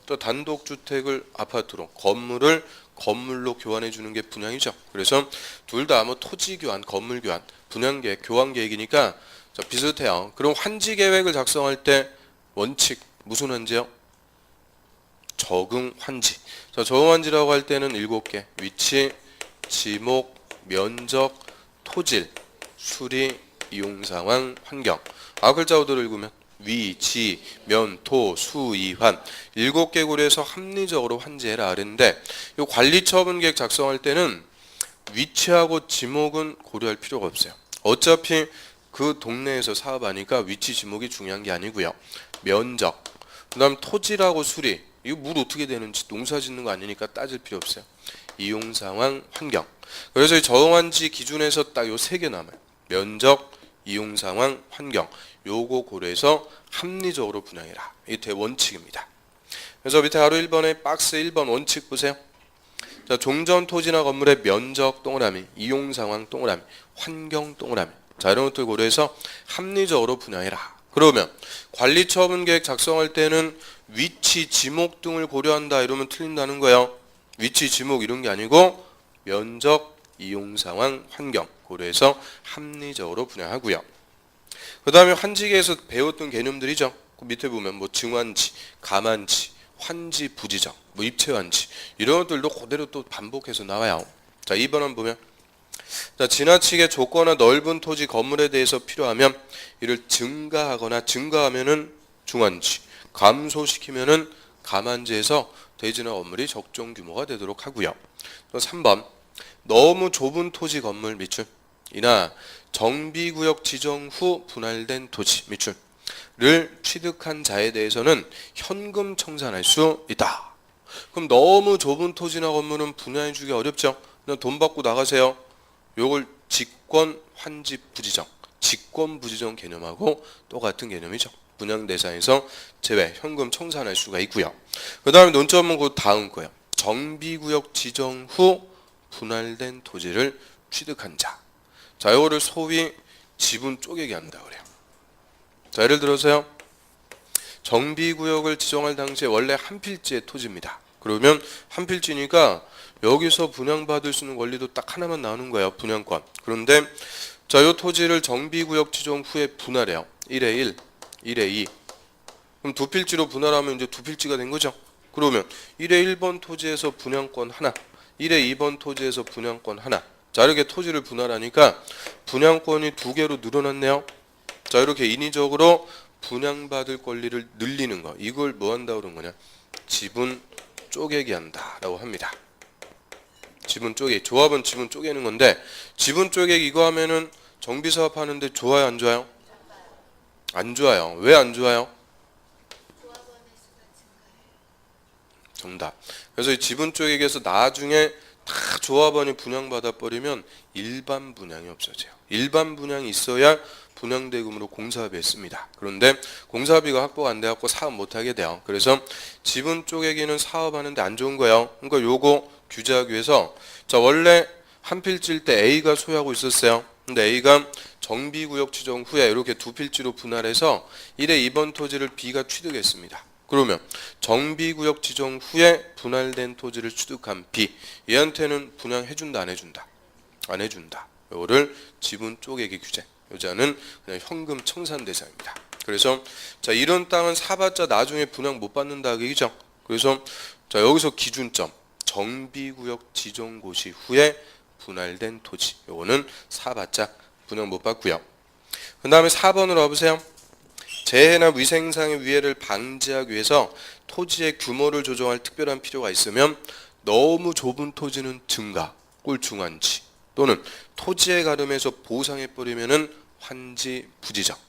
또 단독주택을 아파트로, 건물을 건물로 교환해 주는 게 분양이죠. 그래서 둘 다 뭐 토지 교환, 건물 교환, 분양 계획, 교환 계획이니까 비슷해요. 그럼 환지 계획을 작성할 때 원칙 무슨 환지요? 적응 환지. 자, 적응 환지라고 할 때는 7개. 위치, 지목, 면적, 토질, 수리, 이용 상황, 환경. 글자우도를 읽으면 위, 면, 토, 수, 이, 환 7개 고려해서 합리적으로 환지해라 그랬는데, 이 관리처분계획 작성할 때는 위치하고 지목은 고려할 필요가 없어요. 어차피 그 동네에서 사업하니까 위치, 지목이 중요한 게 아니고요. 면적, 그 다음 토지라고 수리, 이거 물 어떻게 되는지 농사 짓는 거 아니니까 따질 필요 없어요. 이용 상황, 환경. 그래서 이 저응환지 기준에서 딱 요 3개 남아요. 면적, 이용 상황, 환경. 요거 고려해서 합리적으로 분양해라. 이게 대원칙입니다. 그래서 밑에 가로 1번에 박스 1번 원칙 보세요. 자, 종전 토지나 건물의 면적 동그라미, 이용 상황 동그라미, 환경 동그라미. 자, 이런 것들 고려해서 합리적으로 분양해라. 그러면 관리처분계획 작성할 때는 위치, 지목 등을 고려한다 이러면 틀린다는 거예요. 위치, 지목 이런 게 아니고 면적, 이용 상황, 환경 고려해서 합리적으로 분양하고요. 그 다음에 환지계에서 배웠던 개념들이죠. 그 밑에 보면 뭐 증환지, 감환지, 환지, 부지정, 뭐 입체환지 이런 것들도 그대로 또 반복해서 나와요. 자 2번은 보면 자 지나치게 좁거나 넓은 토지 건물에 대해서 필요하면 이를 증가하거나 증가하면은 중환지, 감소시키면은 감환지에서 대지나 건물이 적정 규모가 되도록 하고요. 또 3번 너무 좁은 토지 건물 밑줄 이나 정비구역 지정 후 분할된 토지 밑줄을 취득한 자에 대해서는 현금 청산할 수 있다. 그럼 너무 좁은 토지나 건물은 분양해 주기 어렵죠. 그냥 돈 받고 나가세요. 요걸 직권 환지 부지정, 직권 부지정 개념하고 똑같은 개념이죠. 분양 대상에서 제외, 현금 청산할 수가 있고요. 그 다음에 논점은 그 다음 거예요. 정비구역 지정 후 분할된 토지를 취득한 자. 자, 이거를 소위 지분 쪼개기 한다 그래요. 자, 예를 들어서요. 정비구역을 지정할 당시에 원래 한 필지의 토지입니다. 그러면 한 필지니까 여기서 분양받을 수 있는 권리도 딱 하나만 나오는 거예요. 분양권. 그런데 자, 이 토지를 정비구역 지정 후에 분할해요. 1에 1, 1에 2. 그럼 두 필지로 분할하면 이제 두 필지가 된 거죠. 그러면 1에 1번 토지에서 분양권 하나, 1에 2번 토지에서 분양권 하나. 자, 이렇게 토지를 분할하니까 분양권이 2개로 늘어났네요. 자, 이렇게 인위적으로 분양받을 권리를 늘리는 거. 이걸 뭐 한다고 그런 거냐? 지분 쪼개기 한다라고 합니다. 지분 쪼개기. 조합은 지분 쪼개는 건데 지분 쪼개기 이거 하면은 정비사업 하는데 좋아요, 안 좋아요? 안 좋아요. 왜 안 좋아요? 정답. 그래서 이 지분 쪼개기에서 나중에 다 조합원이 분양받아 버리면 일반 분양이 없어져요. 일반 분양이 있어야 분양대금으로 공사비에 씁니다. 그런데 공사비가 확보가 안 돼갖고 사업 못하게 돼요. 그래서 지분 쪼개기는 사업하는데 안 좋은 거예요. 그러니까 요거 규제하기 위해서 자 원래 한 필지일 때 A가 소유하고 있었어요. 근데 A가 정비구역 지정 후에 이렇게 두 필지로 분할해서 1에 2번 토지를 B가 취득했습니다. 그러면 정비구역 지정 후에 분할된 토지를 취득한 B, 얘한테는 분양해준다 안 해준다? 안 해준다. 이거를 지분 쪼개기 규제. 여자는 그냥 현금 청산 대상입니다. 그래서 자 이런 땅은 사봤자 나중에 분양 못 받는다 얘기죠. 그래서 자 여기서 기준점 정비구역 지정 고시 후에 분할된 토지. 요거는 사봤자 분양 못 받고요. 그 다음에 4번으로 와보세요. 재해나 위생상의 위해를 방지하기 위해서 토지의 규모를 조정할 특별한 필요가 있으면 너무 좁은 토지는 증가, 꼴중한지 또는 토지의 가름에서 보상해버리면은 환지 부지적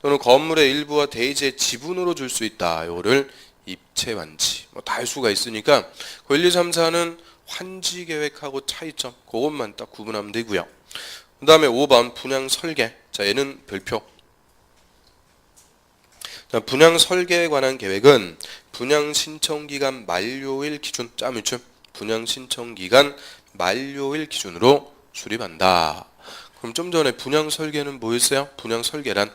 또는 건물의 일부와 대지의 지분으로 줄 수 있다. 이거를 입체환지 뭐 다 할 수가 있으니까 1, 2, 3, 4는 환지 계획하고 차이점 그것만 딱 구분하면 되고요. 그 다음에 5번 분양 설계. 자 얘는 별표. 자, 분양 설계에 관한 계획은 분양 신청 기간 만료일 기준 짜미춤 분양 신청 기간 만료일 기준으로 수립한다. 그럼 좀 전에 분양 설계는 뭐였어요? 분양 설계란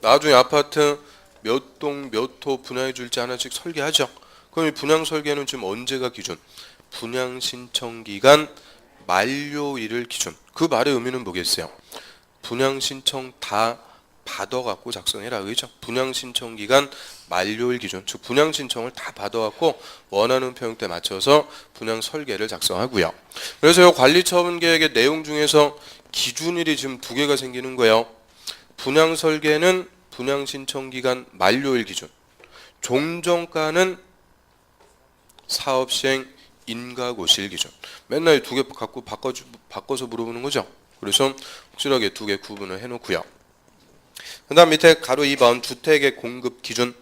나중에 아파트 몇 동 몇 호 분양해 줄지 하나씩 설계하죠. 그럼 이 분양 설계는 지금 언제가 기준? 분양 신청 기간 만료일을 기준. 그 말의 의미는 뭐겠어요? 분양 신청 다 받아갖고 작성해라 그죠? 분양 신청 기간 만료일 기준, 즉 분양 신청을 다 받아갖고 원하는 평형때 맞춰서 분양 설계를 작성하고요. 그래서 이 관리처분 계획의 내용 중에서 기준일이 지금 두 개가 생기는 거예요. 분양 설계는 분양 신청 기간 만료일 기준, 종전가는 사업 시행 인가고시일 기준. 맨날 두 개 갖고 바꿔서 물어보는 거죠. 그래서 확실하게 두 개 구분을 해놓고요. 그 다음 밑에 가로 2번 주택의 공급 기준.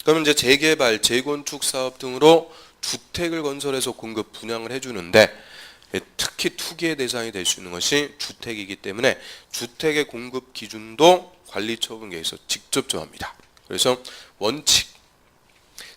그러면 이제 재개발, 재건축 사업 등으로 주택을 건설해서 공급 분양을 해주는데 특히 투기의 대상이 될 수 있는 것이 주택이기 때문에 주택의 공급 기준도 관리처분계에서 직접 정합니다. 그래서 원칙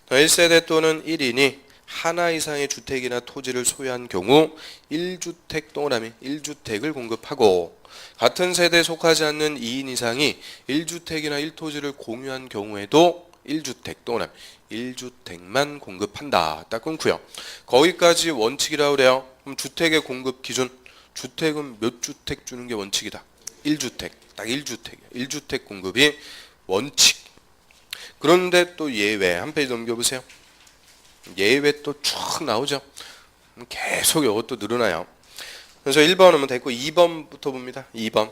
1세대 또는 1인이 하나 이상의 주택이나 토지를 소유한 경우 1주택 동그라미 1주택을 공급하고 같은 세대에 속하지 않는 2인 이상이 1주택이나 1토지를 공유한 경우에도 1주택 동그라미 1주택만 공급한다. 딱 끊고요. 거기까지 원칙이라고 그래요. 그럼 주택의 공급 기준 주택은 몇 주택 주는 게 원칙이다. 1주택 딱 1주택이에요. 1주택 공급이 원칙. 그런데 또 예외 한 페이지 넘겨보세요. 예외 또 쭉 나오죠. 계속 이것도 늘어나요. 그래서 1번 하면 됐고 2번부터 봅니다. 2번.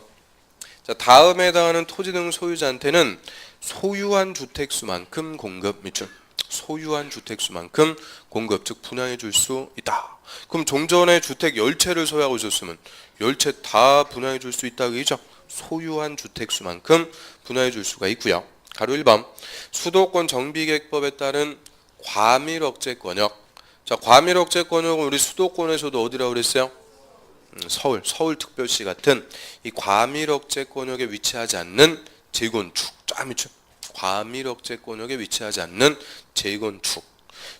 자, 다음에 해당하는 토지 등 소유자한테는 소유한 주택수만큼 공급 밑줄. 소유한 주택수만큼 공급 즉 분양해 줄 수 있다. 그럼 종전에 주택 10채를 소유하고 있었으면 10채 다 분양해 줄 수 있다 그죠? 소유한 주택수만큼 분양해 줄 수가 있고요. 가로 1번. 수도권 정비계획법에 따른 과밀억제권역. 자, 과밀억제권역은 우리 수도권에서도 어디라고 그랬어요? 서울특별시 같은 이 과밀억제권역에 위치하지 않는 재건축. 쫙미쳐. 과밀억제권역에 위치하지 않는 재건축.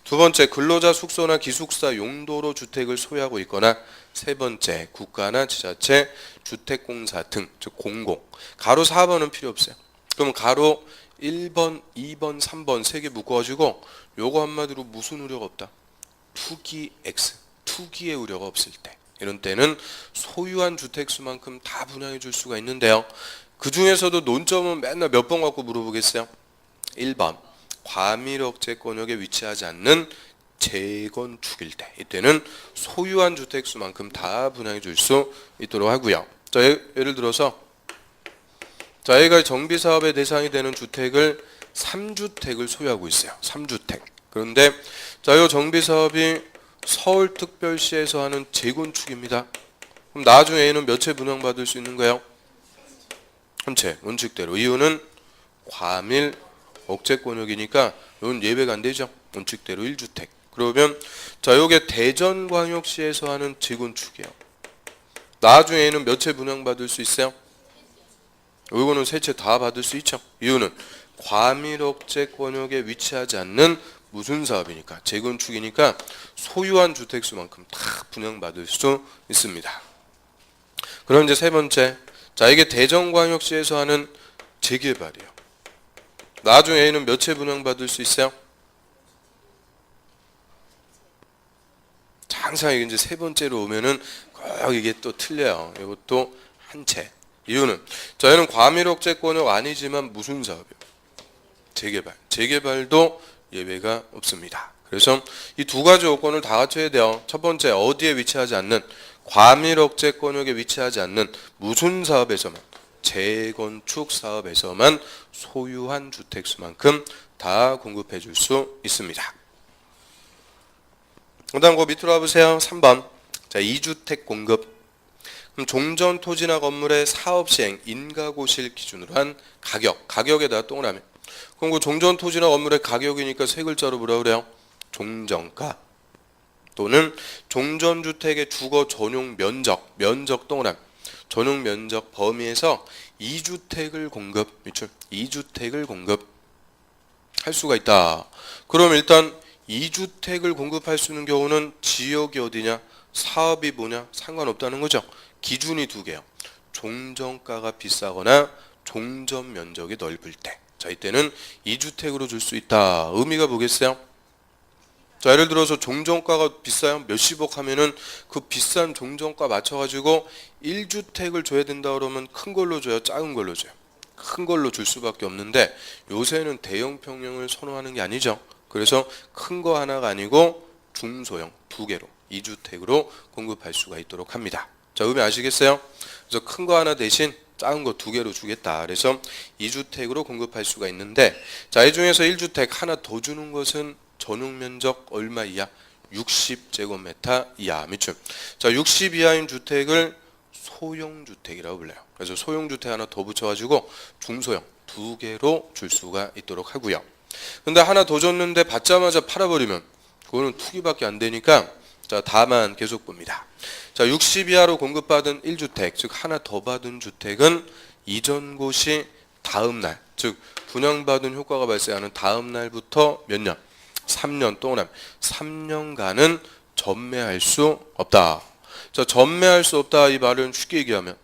두 번째, 근로자 숙소나 기숙사 용도로 주택을 소유하고 있거나 세 번째, 국가나 지자체 주택공사 등, 즉 공공. 가로 4번은 필요 없어요. 그럼 가로 1번, 2번, 3번 세 개 묶어가지고 요거 한마디로 무슨 우려가 없다? 투기 X, 투기의 우려가 없을 때. 이런 때는 소유한 주택수만큼 다 분양해 줄 수가 있는데요. 그 중에서도 논점은 맨날 몇 번 갖고 물어보겠어요? 1번, 과밀억제권역에 위치하지 않는 재건축일 때. 이때는 소유한 주택수만큼 다 분양해 줄 수 있도록 하고요. 자, 예를 들어서 자, 얘가 정비사업의 대상이 되는 주택을 3주택을 소유하고 있어요. 3주택. 그런데 자, 이 정비사업이 서울특별시에서 하는 재건축입니다. 그럼 나중에 얘는 몇 채 분양받을 수 있는 거예요? 한 채, 원칙대로. 이유는 과밀 억제권역이니까 이건 예외가 안 되죠. 원칙대로 1주택. 그러면 자, 요게 대전광역시에서 하는 재건축이에요. 나중에 얘는 몇 채 분양받을 수 있어요? 이거는 세 채 다 받을 수 있죠. 이유는 과밀억제권역에 위치하지 않는 무슨 사업이니까 재건축이니까 소유한 주택수만큼 다 분양받을 수 있습니다. 그럼 이제 세 번째, 자 이게 대전광역시에서 하는 재개발이에요. 나중에 A는 몇 채 분양받을 수 있어요? 항상 이제 세 번째로 오면은 꼭 이게 또 틀려요. 이것도 한 채. 이유는 저희는 과밀억제권은 아니지만 무슨 사업이요? 재개발. 재개발도 예외가 없습니다. 그래서 이 두 가지 요건을 다 갖춰야 돼요. 첫 번째, 어디에 위치하지 않는 과밀억제권역에 위치하지 않는 무슨 사업에서만, 재건축 사업에서만 소유한 주택수만큼 다 공급해 줄 수 있습니다. 그 다음 거 밑으로 와보세요. 3번. 자, 2주택 공급. 그럼 종전 토지나 건물의 사업시행 인가고시를 기준으로 한 가격. 가격에다 동그라미. 그럼 그 종전 토지나 건물의 가격이니까 세 글자로 뭐라 그래요? 종전가. 또는 종전주택의 주거 전용 면적. 면적 동그라미. 전용 면적 범위에서 2주택을 공급. 밑줄. 2주택을 공급할 수가 있다. 그럼 일단 2주택을 공급할 수 있는 경우는 지역이 어디냐, 사업이 뭐냐 상관없다는 거죠. 기준이 두 개요. 종전가가 비싸거나 종전 면적이 넓을 때. 자, 이때는 2주택으로 줄 수 있다. 의미가 뭐겠어요? 자, 예를 들어서 종전가가 비싸요. 몇십억 하면은 그 비싼 종전가 맞춰가지고 1주택을 줘야 된다 그러면 큰 걸로 줘요? 작은 걸로 줘요? 큰 걸로 줄 수밖에 없는데 요새는 대형 평형을 선호하는 게 아니죠. 그래서 큰 거 하나가 아니고 중소형 두 개로 2주택으로 공급할 수가 있도록 합니다. 자, 의미 아시겠어요? 그래서 큰 거 하나 대신 작은 거 두 개로 주겠다. 그래서 2주택으로 공급할 수가 있는데, 자, 이 중에서 1주택 하나 더 주는 것은 전용 면적 얼마 이하? 60제곱미터 이하. 밑줄. 자, 60 이하인 주택을 소형주택이라고 불러요. 그래서 소형주택 하나 더 붙여가지고 중소형 두 개로 줄 수가 있도록 하고요. 근데 하나 더 줬는데 받자마자 팔아버리면 그거는 투기밖에 안 되니까, 자, 다만 계속 봅니다. 자, 60 이하로 공급받은 1주택, 즉 하나 더 받은 주택은 이전고시 다음 날, 즉 분양받은 효과가 발생하는 다음 날부터 몇 년? 3년 동안 3년간은 전매할 수 없다. 자, 전매할 수 없다 이 말은 쉽게 얘기하면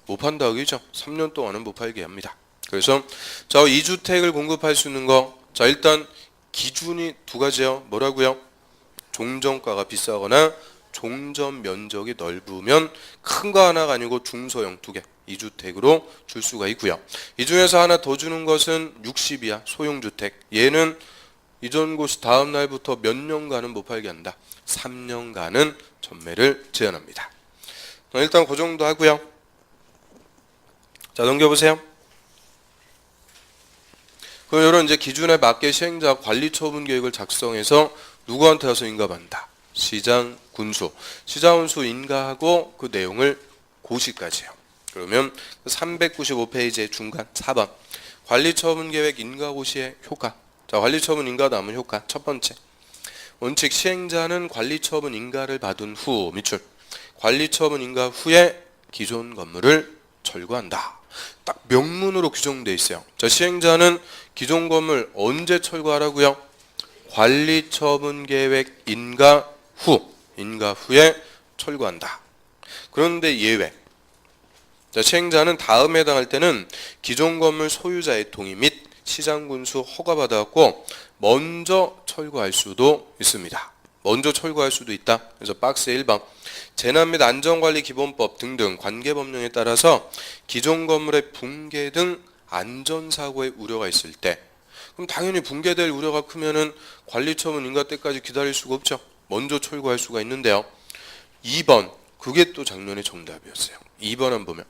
못 판다 그죠? 3년 동안은 못 팔게 합니다. 그래서 저 2주택을 공급할 수 있는 거, 자, 일단 기준이 두 가지요. 뭐라고요? 종전가가 비싸거나 종전 면적이 넓으면 큰 거 하나가 아니고 중소형 두 개 2주택으로 줄 수가 있고요. 이 중에서 하나 더 주는 것은 60 이하 소형주택. 얘는 이전고시 다음 날부터 몇 년간은 못 팔게 한다. 3년간은 전매를 제한합니다. 일단 그 정도 하고요. 자, 넘겨보세요. 그럼 이런 이제 기준에 맞게 시행자 관리처분 계획을 작성해서 누구한테 와서 인가받는다? 시장 군수. 시장 군수 인가하고 그 내용을 고시까지요. 그러면 395페이지의 중간 4번. 관리처분 계획 인가 고시의 효과. 자, 관리처분 인가 남은 효과. 첫 번째. 원칙 시행자는 관리처분 인가를 받은 후 밑줄. 관리처분 인가 후에 기존 건물을 철거한다. 딱 명문으로 규정되어 있어요. 자, 시행자는 기존 건물 언제 철거하라고요? 관리처분 계획 인가 후에 철거한다. 그런데 예외. 자, 시행자는 다음에 해당할 때는 기존 건물 소유자의 동의 및 시장군수 허가받아갖고 먼저 철거할 수도 있습니다. 먼저 철거할 수도 있다. 그래서 박스 1번. 재난 및 안전관리기본법 등등 관계법령에 따라서 기존 건물의 붕괴 등 안전사고의 우려가 있을 때, 그럼 당연히 붕괴될 우려가 크면은 관리처분 인가 때까지 기다릴 수가 없죠. 먼저 철거할 수가 있는데요. 2번, 그게 또 작년에 정답이었어요. 2번 한번 보면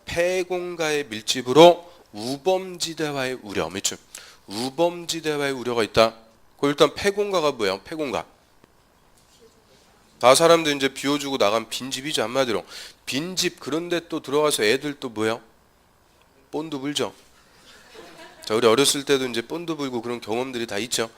폐공가의 밀집으로 우범지대와의 우려. 밑줄. 우범지대와의 우려가 있다. 그 일단 폐공가가 뭐예요? 폐공가. 다 사람들 이제 비워주고 나간 빈집이죠. 한마디로 빈집. 그런데 또 들어가서 애들 또 뭐예요? 본드 불죠. 자, 우리 어렸을 때도 이제 본드 불고 그런 경험들이 다 있죠.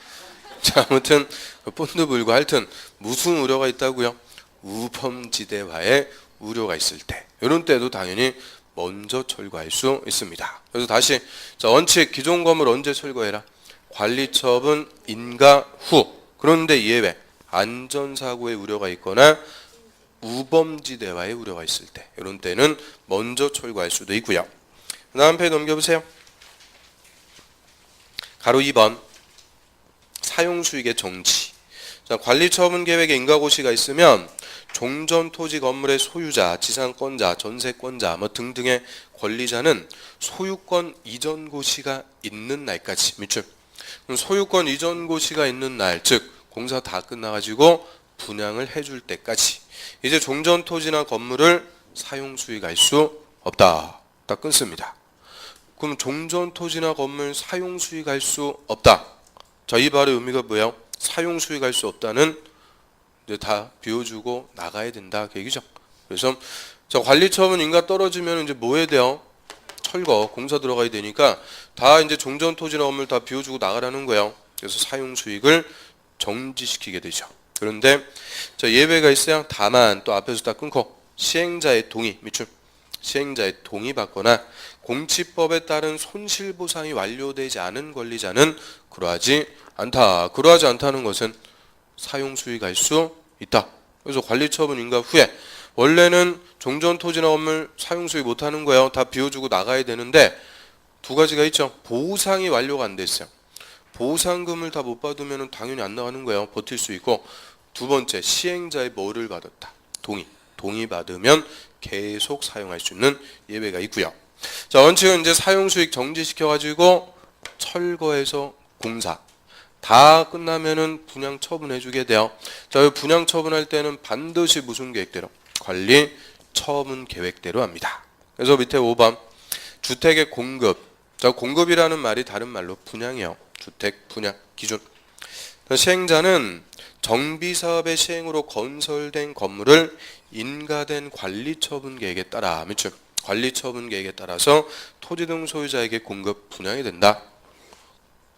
자, 아무튼 본드 불고 하여튼 무슨 우려가 있다고요? 우범지대와의 우려가 있을 때, 이런 때도 당연히 먼저 철거할 수 있습니다. 그래서 다시, 자, 원칙 기존 건물 언제 철거해라? 관리처분 인가 후. 그런데 예외. 안전사고의 우려가 있거나 우범지대와의 우려가 있을 때, 이런 때는 먼저 철거할 수도 있고요. 다음 페이지 넘겨보세요. 가로 2번 사용수익의 정지. 자, 관리처분계획에 인가고시가 있으면 종전 토지 건물의 소유자, 지상권자, 전세권자 뭐 등등의 권리자는 소유권 이전 고시가 있는 날까지 밑줄. 소유권 이전 고시가 있는 날, 즉 공사 다 끝나가지고 분양을 해줄 때까지 이제 종전 토지나 건물을 사용 수익할 수 없다. 딱 끊습니다. 그럼 종전 토지나 건물 사용 수익할 수 없다. 자, 이 말의 의미가 뭐예요? 사용 수익할 수 없다는 이제 다 비워주고 나가야 된다 그 얘기죠. 그래서 자, 관리처분 인가 떨어지면 이제 뭐 해야 돼요? 철거 공사 들어가야 되니까 다 이제 종전 토지나 건물 다 비워주고 나가라는 거예요. 그래서 사용 수익을 정지시키게 되죠. 그런데 자, 예외가 있어요. 다만 또 앞에서 다 끊고 시행자의 동의 밑줄. 시행자의 동의 받거나 공치법에 따른 손실보상이 완료되지 않은 권리자는 그러하지 않다. 그러하지 않다는 것은 사용수익할 수 있다. 그래서 관리처분 인가 후에 원래는 종전 토지나 건물 사용수익 못하는 거예요. 다 비워주고 나가야 되는데 두 가지가 있죠. 보상이 완료가 안 됐어요. 보상금을 다 못 받으면 당연히 안 나가는 거예요. 버틸 수 있고 두 번째 시행자의 뭐를 받았다. 동의. 동의 받으면 계속 사용할 수 있는 예외가 있고요. 자, 원칙은 이제 사용수익 정지시켜가지고 철거해서 공사 다 끝나면은 분양 처분해 주게 돼요. 자, 분양 처분할 때는 반드시 무슨 계획대로? 관리 처분 계획대로 합니다. 그래서 밑에 5번 주택의 공급. 자, 공급이라는 말이 다른 말로 분양이에요. 주택 분양 기준. 시행자는 정비사업의 시행으로 건설된 건물을 인가된 관리처분 계획에 따라 밑줄 관리처분 계획에 따라서 토지 등 소유자에게 공급 분양이 된다.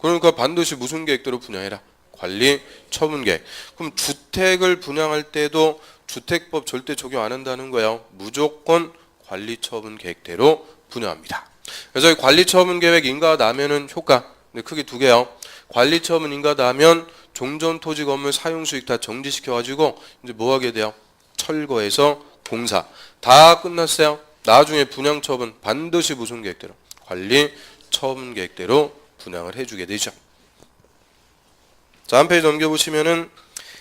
그러니까 반드시 무슨 계획대로 분양해라? 관리처분 계획. 그럼 주택을 분양할 때도 주택법 절대 적용 안 한다는 거예요. 무조건 관리처분 계획대로 분양합니다. 그래서 이 관리처분 계획 인가가 나면은 효과 크게 두 개요. 관리처분 인가가 나면 종전 토지 건물 사용 수익 다 정지시켜 가지고 이제 뭐 하게 돼요? 철거해서 공사 다 끝났어요. 나중에 분양 처분 반드시 무슨 계획대로? 관리 처분 계획대로 분양을 해주게 되죠. 자, 한 페이지 넘겨보시면은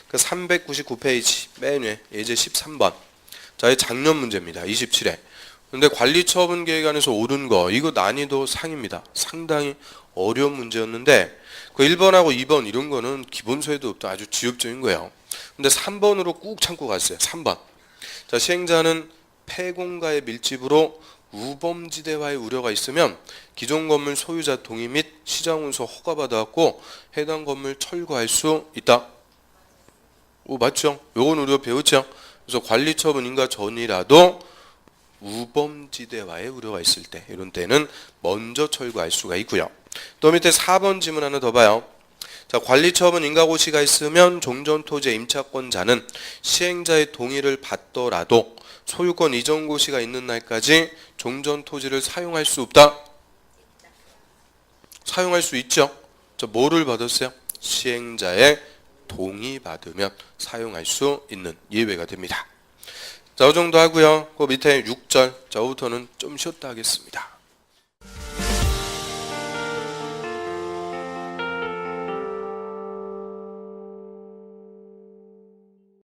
그 399페이지 맨 위에 예제 13번. 자, 이 작년 문제입니다. 27회. 근데 관리 처분 계획안에서 옳은 거 이거 난이도 상입니다. 상당히 어려운 문제였는데 그 1번하고 2번 이런 거는 기본서에도 없다. 아주 지엽적인 거예요. 근데 3번으로 꾹 참고 갔어요. 3번. 자, 시행자는 폐공가의 밀집으로 우범지대와의 우려가 있으면 기존 건물 소유자 동의 및 시장운수 허가받아갖고 해당 건물 철거할 수 있다. 오, 맞죠? 요건 우리가 배웠죠? 그래서 관리처분 인가 전이라도 우범지대와의 우려가 있을 때 이런 때는 먼저 철거할 수가 있고요. 또 밑에 4번 지문 하나 더 봐요. 자, 관리처분 인가고시가 있으면 종전토지의 임차권자는 시행자의 동의를 받더라도 소유권 이전 고시가 있는 날까지 종전토지를 사용할 수 없다? 사용할 수 있죠. 자, 뭐를 받았어요? 시행자의 동의 받으면 사용할 수 있는 예외가 됩니다. 자, 이 정도 하고요. 그 밑에 6절, 저부터는 좀 쉬었다 하겠습니다.